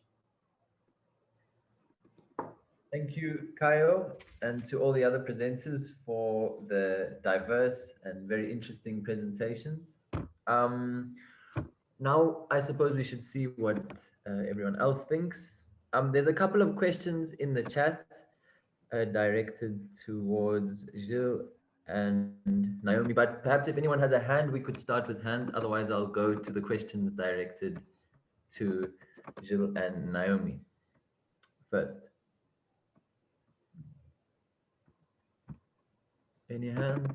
Thank you, Caio, and to all the other presenters for the diverse and very interesting presentations. Now, I suppose we should see what everyone else thinks. There's a couple of questions in the chat directed towards Gilles and Naomi, but perhaps if anyone has a hand, we could start with hands. Otherwise, I'll go to the questions directed to Gilles and Naomi first. Any hands?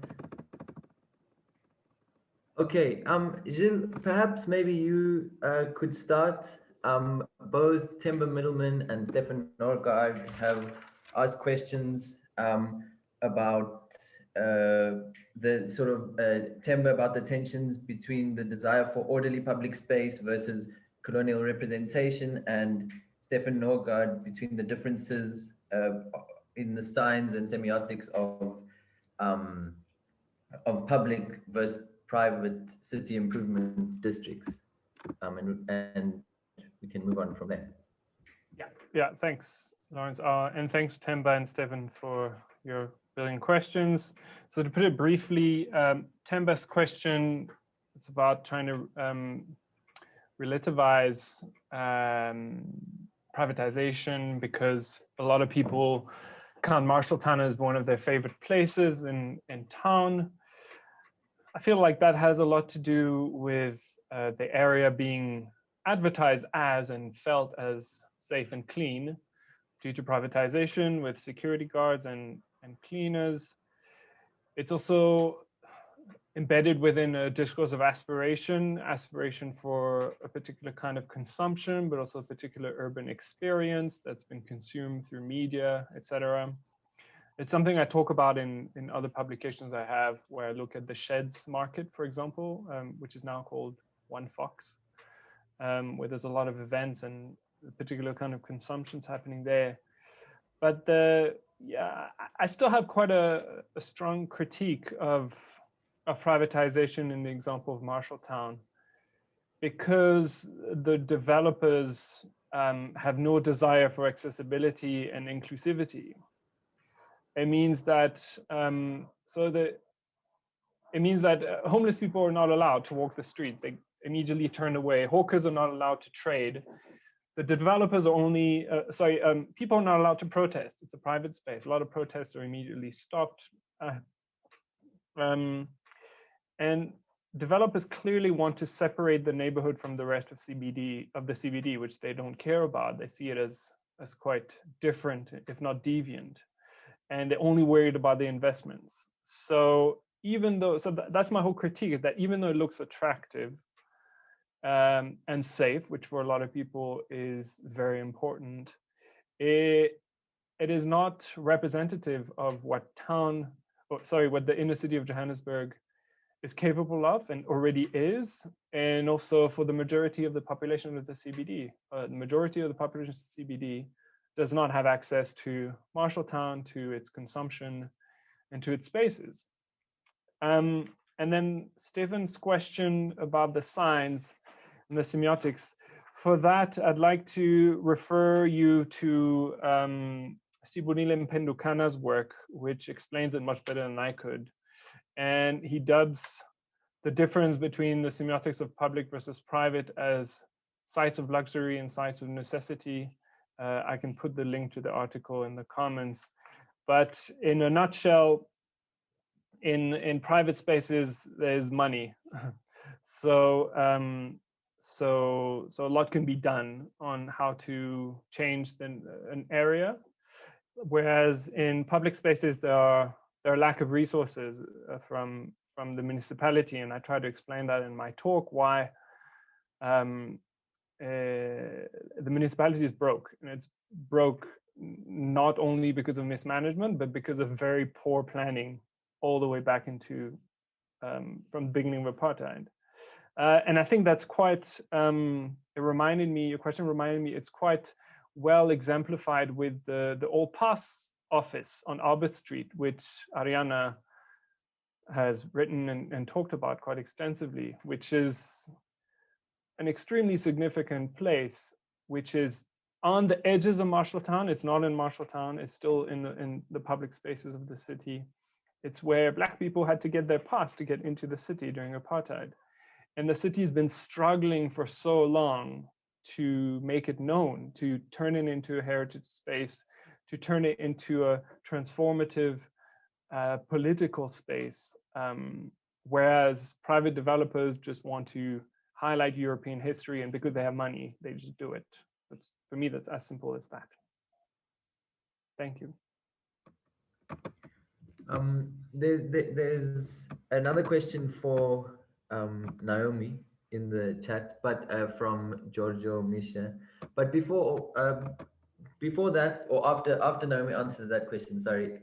Okay, Gilles, perhaps maybe you could start. Both Themba Middleman and Stefan Norgaard have asked questions about the sort of Themba about the tensions between the desire for orderly public space versus colonial representation, and Stefan Norgaard between the differences in the signs and semiotics of public versus private city improvement districts, and we can move on from there. Yeah. Thanks, Lawrence, and thanks Themba and Stefan for your brilliant questions. So to put it briefly, Themba's question is about trying to relativize privatization, because a lot of people count Marshalltown as one of their favorite places in town. I feel like that has a lot to do with the area being advertised as and felt as safe and clean due to privatization with security guards and cleaners. It's also embedded within a discourse of aspiration for a particular kind of consumption, but also a particular urban experience that's been consumed through media, etc. It's something I talk about in other publications I have, where I look at the Sheds market, for example, which is now called One Fox, where there's a lot of events and particular kind of consumptions happening there. But I still have quite a strong critique of privatization in the example of Marshalltown, because the developers have no desire for accessibility and inclusivity. It means that homeless people are not allowed to walk the streets. They immediately turn away. Hawkers are not allowed to trade. The developers are only, people are not allowed to protest. It's a private space. A lot of protests are immediately stopped. And developers clearly want to separate the neighborhood from the rest of the CBD, which they don't care about. They see it as quite different, if not deviant. And they're only worried about the investments. So that's my whole critique, is that even though it looks attractive and safe, which for a lot of people is very important, it is not representative of what the inner city of Johannesburg is capable of and already is, and also for the majority of the population of the CBD. The majority of the population of the CBD does not have access to Marshalltown, to its consumption, and to its spaces. And then Stefan's question about the signs and the semiotics. For that, I'd like to refer you to Sibonile Mpendukana's work, which explains it much better than I could. And he dubs the difference between the semiotics of public versus private as sites of luxury and sites of necessity. I can put the link to the article in the comments. But in a nutshell, in private spaces, there's money. So a lot can be done on how to change an area. Whereas in public spaces, there are lack of resources from the municipality. And I try to explain that in my talk, why the municipality is broke, and it's broke not only because of mismanagement, but because of very poor planning all the way back into from the beginning of apartheid. And I think that's quite, your question reminded me, it's quite well exemplified with the All Pass office on Albert Street, which Ariana has written and talked about quite extensively, which is an extremely significant place, which is on the edges of Marshalltown. It's not in Marshalltown, it's still in the public spaces of the city. It's where Black people had to get their pass to get into the city during apartheid. And the city's been struggling for so long to make it known, to turn it into a heritage space, to turn it into a transformative political space, whereas private developers just want to highlight European history, and because they have money, they just do it. For me, that's as simple as that. Thank you. There's another question for Naomi in the chat, but from Giorgio Misha. But before that, or after Naomi answers that question, sorry.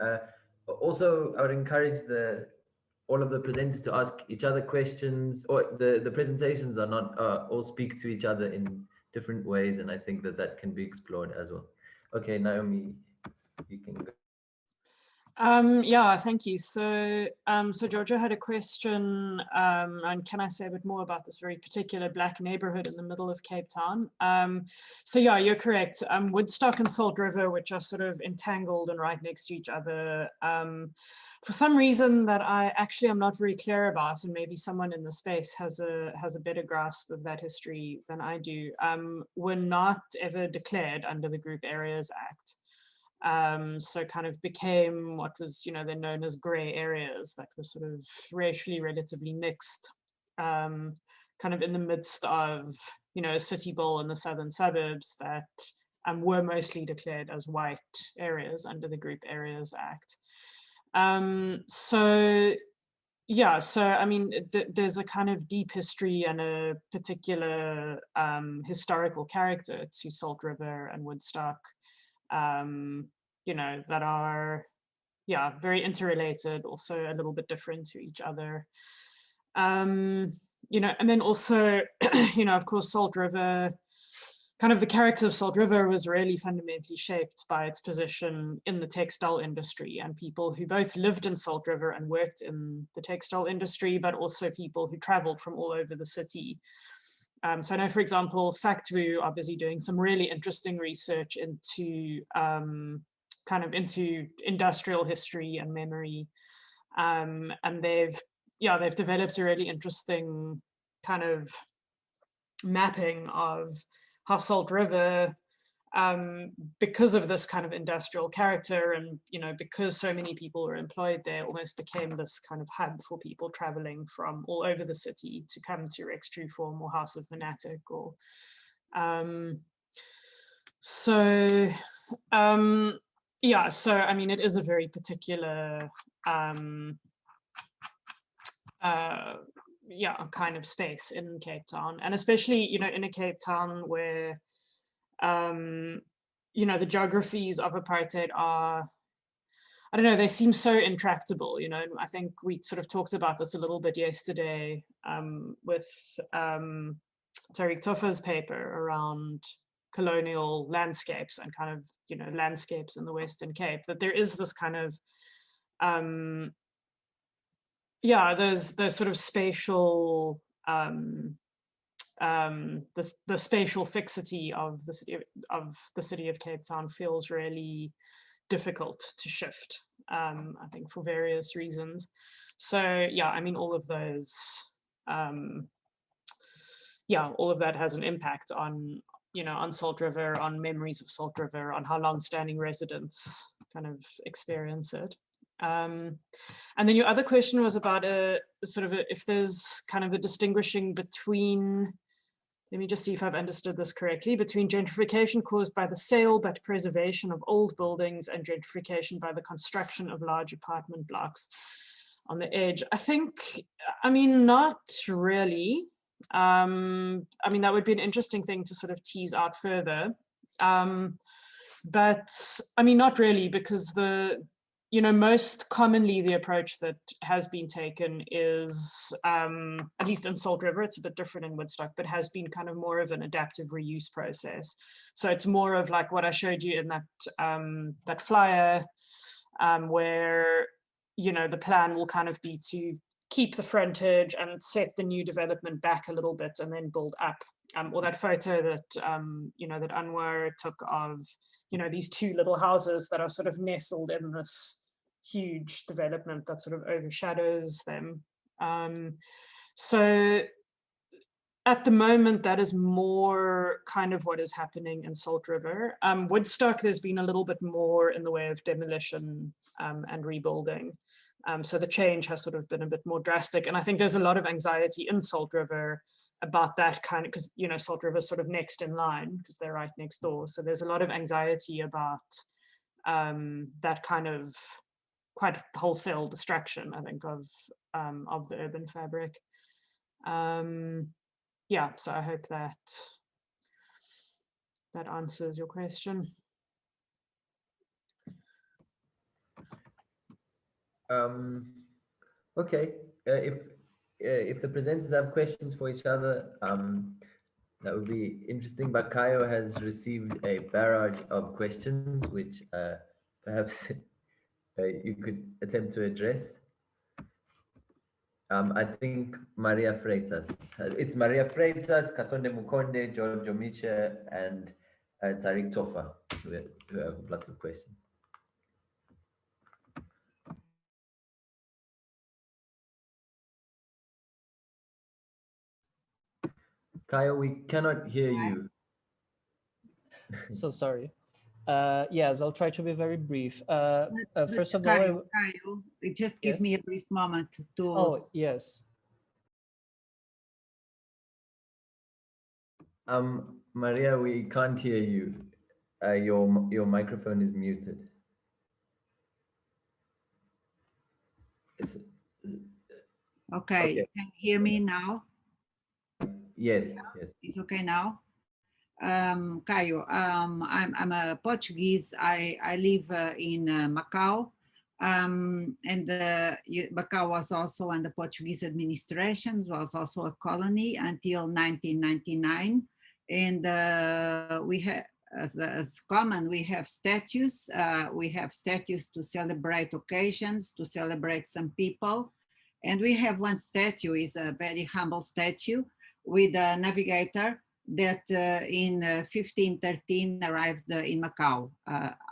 Also, I would encourage all of the presenters to ask each other questions, or the presentations are not all speak to each other in different ways, and I think that can be explored as well. Okay, Naomi, you can go. Yeah, thank you. So Giorgio had a question, and can I say a bit more about this very particular Black neighborhood in the middle of Cape Town? So yeah, you're correct. Woodstock and Salt River, which are sort of entangled and right next to each other, for some reason that I actually am not very clear about, and maybe someone in the space has a better grasp of that history than I do, were not ever declared under the Group Areas Act. So kind of became what was, then known as gray areas that were sort of racially relatively mixed, kind of in the midst of, a city bowl in the southern suburbs that were mostly declared as white areas under the Group Areas Act. So I mean, there's a kind of deep history and a particular historical character to Salt River and Woodstock, that are yeah, very interrelated, also a little bit different to each other. You know, and then also, you know, of course, Salt River, kind of the character of Salt River was really fundamentally shaped by its position in the textile industry, and people who both lived in Salt River and worked in the textile industry, but also people who traveled from all over the city. So I know, for example, SACTVU are busy doing some really interesting research into kind of into industrial history and memory. And they've developed a really interesting kind of mapping of how Salt River, because of this kind of industrial character and, you know, because so many people were employed there, almost became this kind of hub for people traveling from all over the city to come to Rex Trueform or House of Monatic or, yeah, so I mean, it is a very particular, yeah, kind of space in Cape Town, and especially, you know, in a Cape Town where, you know, the geographies of apartheid are, I don't know, they seem so intractable, you know. I think we sort of talked about this a little bit yesterday with Tariq Toffa's paper around colonial landscapes and kind of, you know, landscapes in the Western Cape, that there is this kind of, yeah, there's sort of spatial, the spatial fixity of the city of Cape Town feels really difficult to shift, I think, for various reasons. So yeah, I mean, all of those, yeah, all of that has an impact on, you know, on Salt River, on memories of Salt River, on how long-standing residents kind of experience it. And then your other question was about if there's kind of a distinguishing between, let me just see if I've understood this correctly, between gentrification caused by the sale but preservation of old buildings and gentrification by the construction of large apartment blocks on the edge. I think, I mean, not really. I mean, that would be an interesting thing to sort of tease out further. But I mean, not really, because you know, most commonly the approach that has been taken is, at least in Salt River, it's a bit different in Woodstock, but has been kind of more of an adaptive reuse process. So it's more of like what I showed you in that flyer, where, you know, the plan will kind of be to keep the frontage and set the new development back a little bit and then build up. Or that photo that, you know, that Anwar took of, you know, these two little houses that are sort of nestled in this huge development that sort of overshadows them. So at the moment, that is more kind of what is happening in Salt River. Woodstock, there's been a little bit more in the way of demolition and rebuilding. So the change has sort of been a bit more drastic. And I think there's a lot of anxiety in Salt River about that kind of, because, you know, Salt River is sort of next in line because they're right next door. So there's a lot of anxiety about that kind of quite wholesale destruction, I think, of the urban fabric. Yeah, so I hope that answers your question. Okay, if the presenters have questions for each other, that would be interesting. But Kayo has received a barrage of questions, which perhaps you could attempt to address. I think Maria Freitas. It's Maria Freitas, Kasonde Mukonde, Giorgio Miche, and Tariq Toffa, who have lots of questions. Kayo, we cannot hear you. So sorry. Yes, I'll try to be very brief. First of Kayo, just give yes? me a brief moment to... Oh, yes. Maria, we can't hear you. Your microphone is muted. Okay, can you hear me now? Yes, yes. It's okay now? Caio, I'm a Portuguese. I live in Macau. And Macau was also under Portuguese administration, was also a colony until 1999. And we have, as common, we have statues. We have statues to celebrate occasions, to celebrate some people. And we have one statue, is a very humble statue with a navigator that in 1513 arrived in Macau.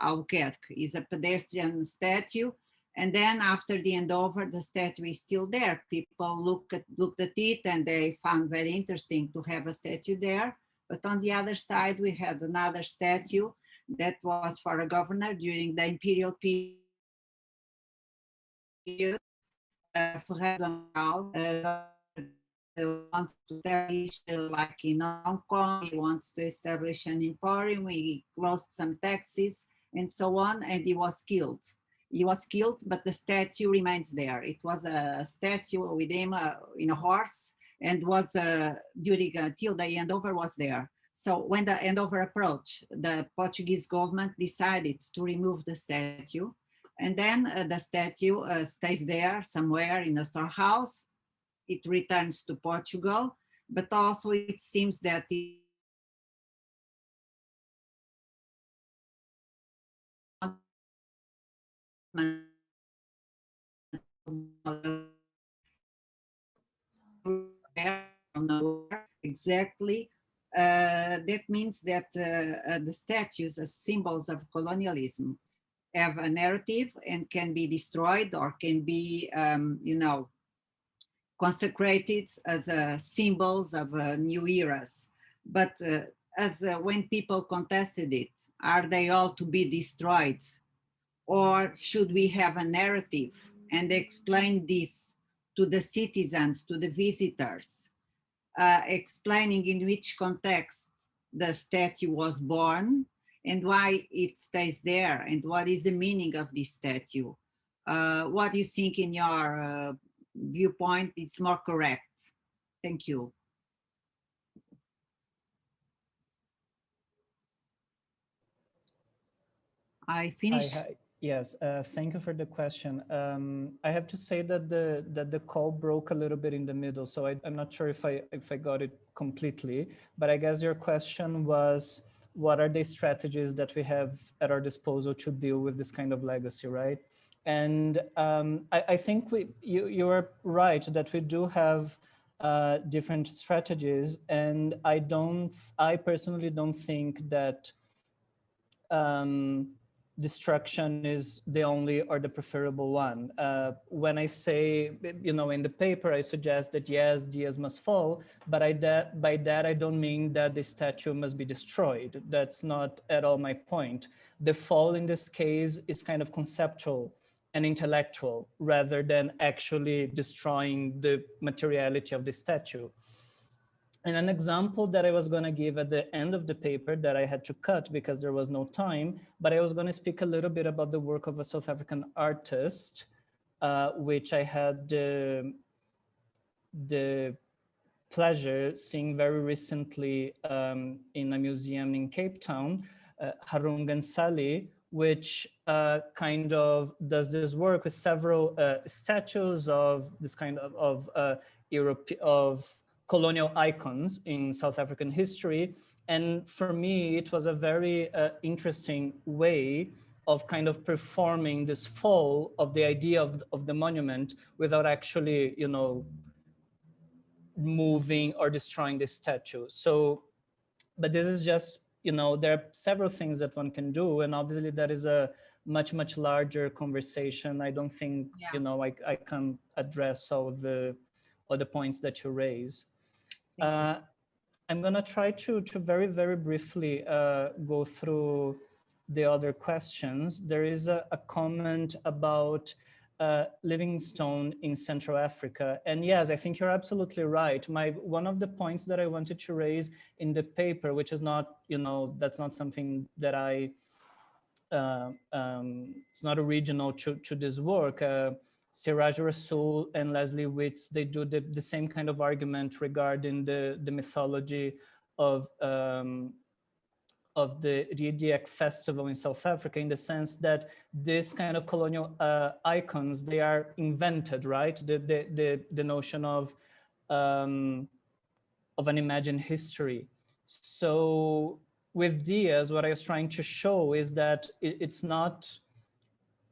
Albuquerque is a pedestrian statue. And then after the handover, the statue is still there. People looked at it and they found very interesting to have a statue there. But on the other side, we had another statue that was for a governor during the imperial period. Wants to establish, like in Hong Kong, he wants to establish an emporium. He closed some taxis and so on, and he was killed. He was killed, but the statue remains there. It was a statue with him in a horse, and was during till the handover was there. So when the handover approached, the Portuguese government decided to remove the statue, and then the statue stays there somewhere in a storehouse. It returns to Portugal, but also it seems that exactly. That means that the statues as symbols of colonialism have a narrative and can be destroyed or can be, consecrated as symbols of new eras. But as when people contested it, are they all to be destroyed? Or should we have a narrative and explain this to the citizens, to the visitors, explaining in which context the statue was born and why it stays there and what is the meaning of this statue? What do you think in your viewpoint is more correct? Thank you. I finished. Yes, thank you for the question. I have to say that the call broke a little bit in the middle, so I'm not sure if I got it completely. But I guess your question was, what are the strategies that we have at our disposal to deal with this kind of legacy, right? And I think you are right that we do have different strategies, and I personally don't think that destruction is the only or the preferable one. When I say, in the paper, I suggest that yes, Diaz must fall, but by that I don't mean that the statue must be destroyed. That's not at all my point. The fall in this case is kind of conceptual and intellectual rather than actually destroying the materiality of the statue. And an example that I was going to give at the end of the paper that I had to cut because there was no time, but I was going to speak a little bit about the work of a South African artist, which I had the pleasure seeing very recently in a museum in Cape Town, Harun Gansali, which kind of does this work with several statues of this kind of colonial icons in South African history. And for me, it was a very interesting way of kind of performing this fall of the idea of the monument without actually, moving or destroying the statue. So, but this is just, there are several things that one can do. And obviously that is a much, much larger conversation. I don't think, I can address all the points that you raise. I'm gonna try to very, very briefly go through the other questions. There is a comment about Livingstone in Central Africa. And yes, I think you're absolutely right. One of the points that I wanted to raise in the paper, which is not, that's not something that it's not original to this work. Siraj Rasool and Leslie Witz, they do the same kind of argument regarding the mythology of of the Riediek festival in South Africa, in the sense that this kind of colonial icons, they are invented, right? The notion of an imagined history. So with Dias, what I was trying to show is that it's not,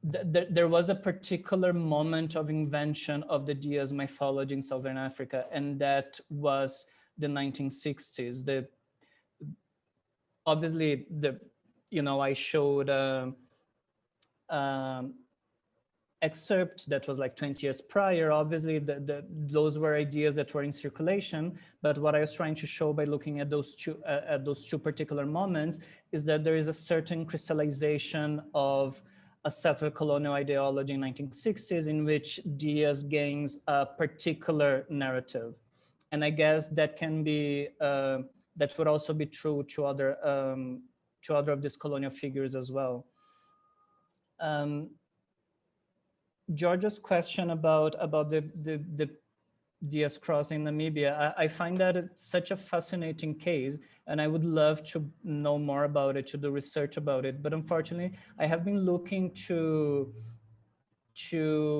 there was a particular moment of invention of the Dias mythology in Southern Africa, and that was the 1960s. Obviously, I showed excerpt that was like 20 years prior. Obviously, those were ideas that were in circulation. But what I was trying to show by looking at those two particular moments is that there is a certain crystallization of a settler colonial ideology in 1960s in which Dias gains a particular narrative. And I guess that can be, that would also be true to other of these colonial figures as well. George's question about the Dias cross in Namibia, I find that it's such a fascinating case, and I would love to know more about it, to do research about it. But unfortunately, I have been looking to see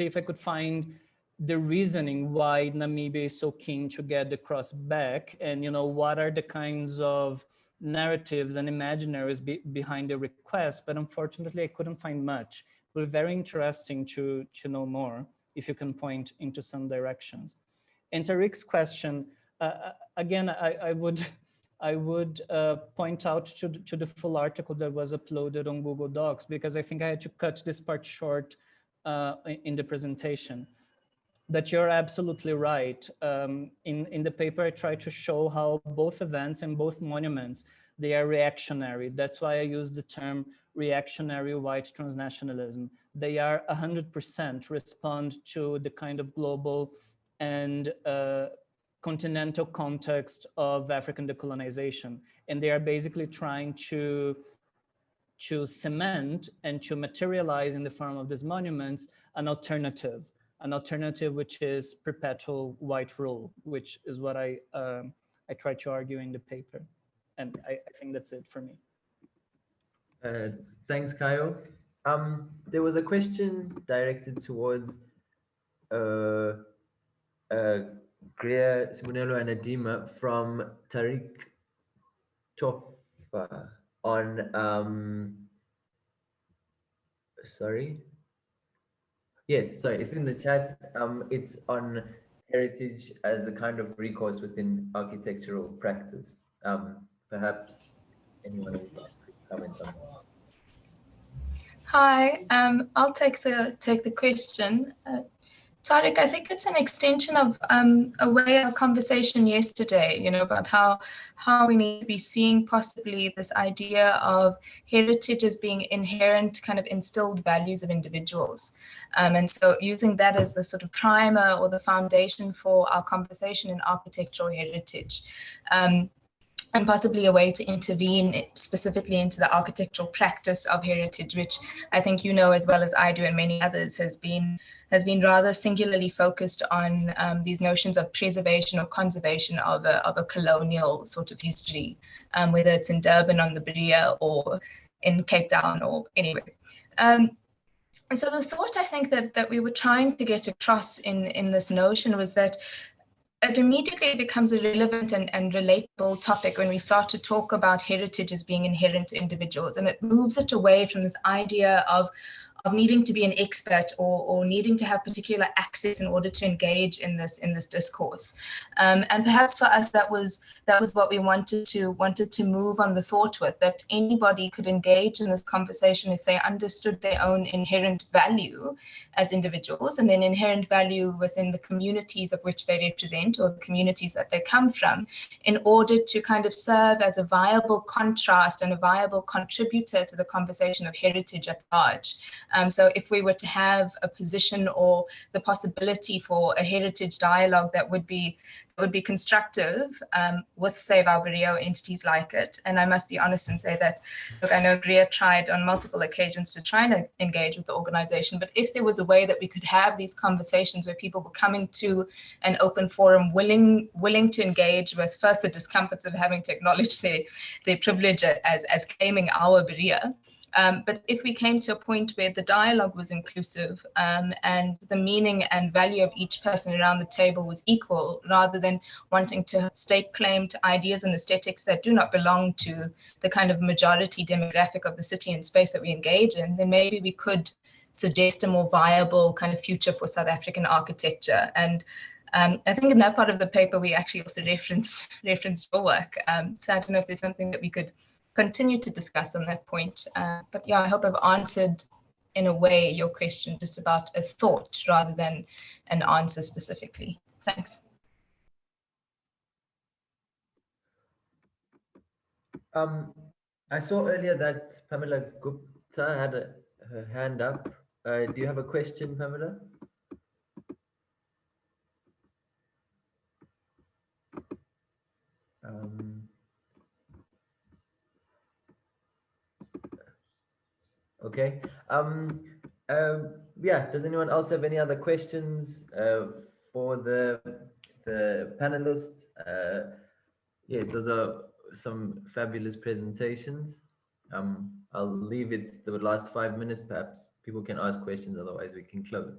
if I could find the reasoning why Namibia is so keen to get the cross back, and what are the kinds of narratives and imaginaries behind the request. But unfortunately, I couldn't find much. It would be very interesting to know more, if you can point into some directions. And Tariq's question, again, I would point out to the full article that was uploaded on Google Docs, because I think I had to cut this part short in the presentation. But you're absolutely right. In the paper, I try to show how both events and both monuments, they are reactionary. That's why I use the term reactionary white transnationalism. They are 100% respond to the kind of global and continental context of African decolonization. And they are basically trying to cement and to materialize in the form of these monuments an alternative which is perpetual white rule, which is what I try to argue in the paper. And I think that's it for me. Thanks, Kayo. There was a question directed towards Greer, Sibonelo, and Adima from Tariq Tofa on, it's in the chat. It's on heritage as a kind of recourse within architectural practice. Perhaps anyone would like to comment on that. Hi, I'll take the question. Tariq, I think it's an extension of our conversation yesterday, about how we need to be seeing possibly this idea of heritage as being inherent kind of instilled values of individuals. And so using that as the sort of primer or the foundation for our conversation in architectural heritage. And possibly a way to intervene specifically into the architectural practice of heritage, which I think as well as I do and many others has been rather singularly focused on these notions of preservation or conservation of a colonial sort of history, whether it's in Durban on the Berea or in Cape Town or anywhere. And so the thought I think that we were trying to get across in this notion was that it immediately becomes a relevant and relatable topic when we start to talk about heritage as being inherent to individuals, and it moves it away from this idea of needing to be an expert or needing to have particular access in order to engage in this discourse. And perhaps for us that was what we wanted to move on the thought with, that anybody could engage in this conversation if they understood their own inherent value as individuals, and then inherent value within the communities of which they represent or the communities that they come from, in order to kind of serve as a viable contrast and a viable contributor to the conversation of heritage at large. So if we were to have a position or the possibility for a heritage dialogue that would be constructive with Save Our Berea, entities like it. And I must be honest and say that, look, I know Greer tried on multiple occasions to try and engage with the organization, but if there was a way that we could have these conversations where people were coming to an open forum, willing to engage with first the discomforts of having to acknowledge their privilege as claiming our Berea. But if we came to a point where the dialogue was inclusive and the meaning and value of each person around the table was equal, rather than wanting to stake claim to ideas and aesthetics that do not belong to the kind of majority demographic of the city and space that we engage in, then maybe we could suggest a more viable kind of future for South African architecture. And I think in that part of the paper, we actually also referenced your work. So I don't know if there's something that we could continue to discuss on that point. But yeah, I hope I've answered in a way your question, just about a thought rather than an answer specifically. Thanks. I saw earlier that Pamela Gupta had her hand up. Do you have a question, Pamela? Okay. Yeah, does anyone else have any other questions for the panelists? Yes, those are some fabulous presentations. I'll leave it the last 5 minutes, perhaps people can ask questions, otherwise we can close.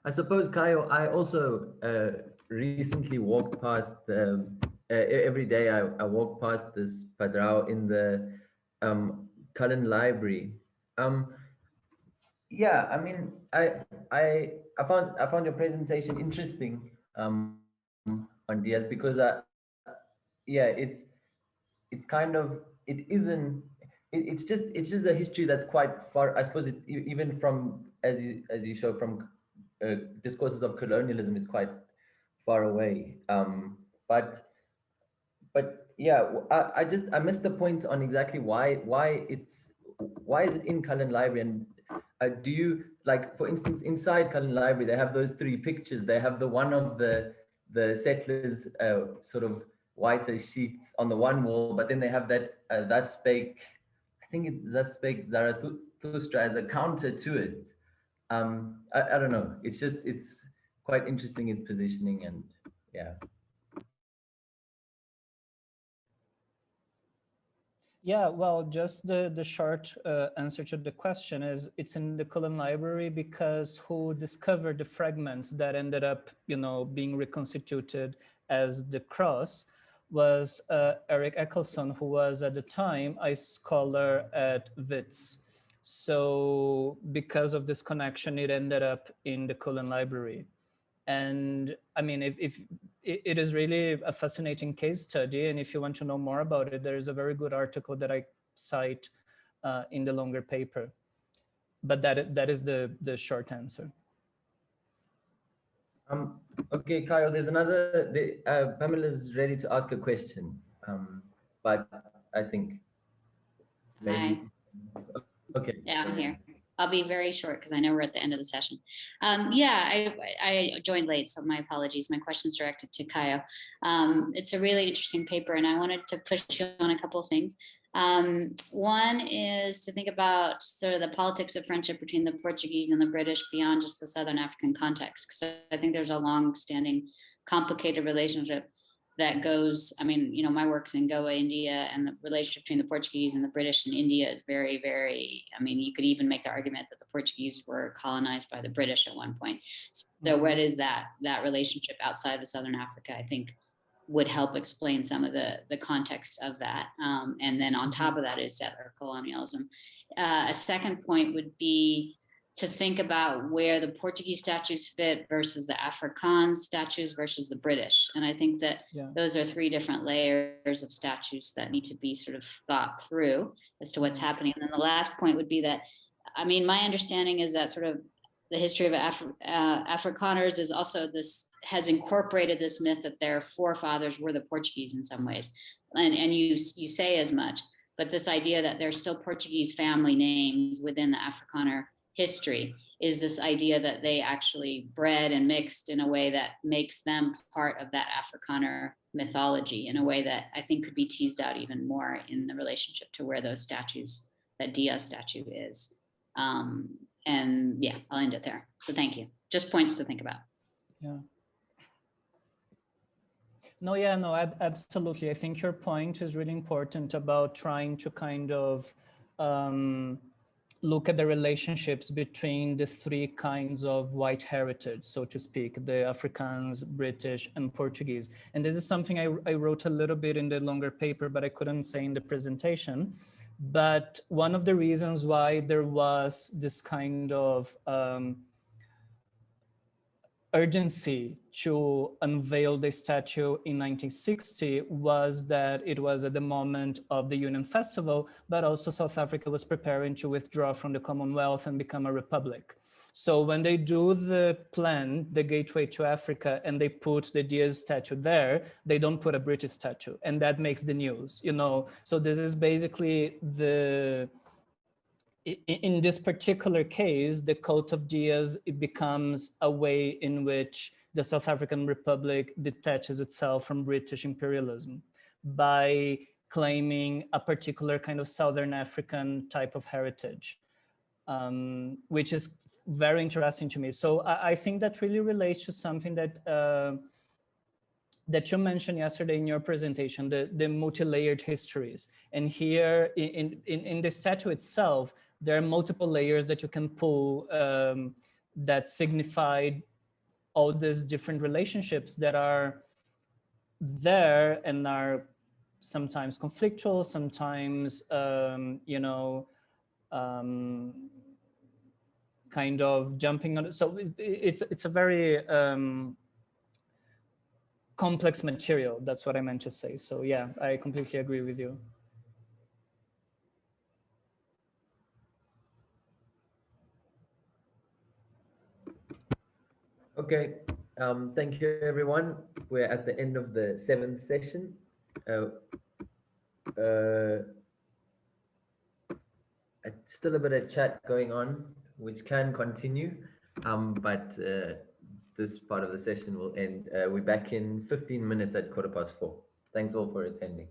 I suppose, Kayo, I also recently walked past every day I walk past this padrao in the Cullen Library. Yeah, I mean, I found your presentation interesting on Diaz, because yeah, it's kind of, it's just a history that's quite far. I suppose it's even from, as you show, from discourses of colonialism, it's quite far away. But yeah, I missed the point on exactly why is it in Cullen Library, and do you, like, for instance, inside Cullen Library they have those 3 pictures. They have the one of the settlers sort of whiter sheets on the one wall, but then they have that thus spake, I think it's thus spake Zarathustra as a counter to it. I don't know, it's quite interesting, its positioning, and yeah. Yeah, well, just the short answer to the question is it's in the Cullen Library because who discovered the fragments that ended up, being reconstituted as the cross was Eric Eccleston, who was at the time a scholar at Wits. So because of this connection, it ended up in the Cullen Library. And I mean, if it is really a fascinating case study, and if you want to know more about it, there is a very good article that I cite in the longer paper. But that is the short answer. Okay, Kyle, there's another. Pamela's ready to ask a question, but I think maybe. Hi. Okay. Yeah, I'm here. I'll be very short because I know we're at the end of the session. Yeah, I joined late, so my apologies. My question's directed to Kayo. It's a really interesting paper, and I wanted to push you on a couple of things. One is to think about sort of the politics of friendship between the Portuguese and the British beyond just the Southern African context, because I think there's a long-standing, complicated relationship that goes, I mean, my work's in Goa, India, and the relationship between the Portuguese and the British in India is very, very, I mean, you could even make the argument that the Portuguese were colonized by the British at one point. So what is that relationship outside of Southern Africa? I think would help explain some of the context of that. And then on top of that is settler colonialism. A second point would be to think about where the Portuguese statues fit versus the Afrikaans statues versus the British. And I think that those are three different layers of statues that need to be sort of thought through as to what's happening. And then the last point would be that, I mean, my understanding is that sort of the history of Afrikaners is also has incorporated this myth that their forefathers were the Portuguese in some ways. And you say as much, but this idea that there's still Portuguese family names within the Afrikaner history is this idea that they actually bred and mixed in a way that makes them part of that Afrikaner mythology in a way that I think could be teased out even more in the relationship to where those statues, that Diaz statue is. And yeah, I'll end it there. So thank you. Just points to think about. Yeah. No, absolutely. I think your point is really important about trying to kind of look at the relationships between the three kinds of white heritage, so to speak, the Afrikaans, British, and Portuguese. And this is something I wrote a little bit in the longer paper, but I couldn't say in the presentation. But one of the reasons why there was this kind of urgency to unveil the statue in 1960 was that it was at the moment of the Union Festival, but also South Africa was preparing to withdraw from the Commonwealth and become a republic. So when they do the plan, the Gateway to Africa, and they put the Diaz statue there, they don't put a British statue, and that makes the news, you know. So this is basically in this particular case, the cult of Diaz, it becomes a way in which the South African Republic detaches itself from British imperialism by claiming a particular kind of Southern African type of heritage, which is very interesting to me. So I think that really relates to something that that you mentioned yesterday in your presentation, the multi-layered histories. And here in the statue itself, there are multiple layers that you can pull that signified all these different relationships that are there and are sometimes conflictual, sometimes, you know, kind of jumping on it. So it's a very complex material. That's what I meant to say. So yeah, I completely agree with you. Okay, thank you everyone. We're at the end of the 7th session. Still a bit of chat going on, which can continue, but this part of the session will end. We're back in 15 minutes at 4:15. Thanks all for attending.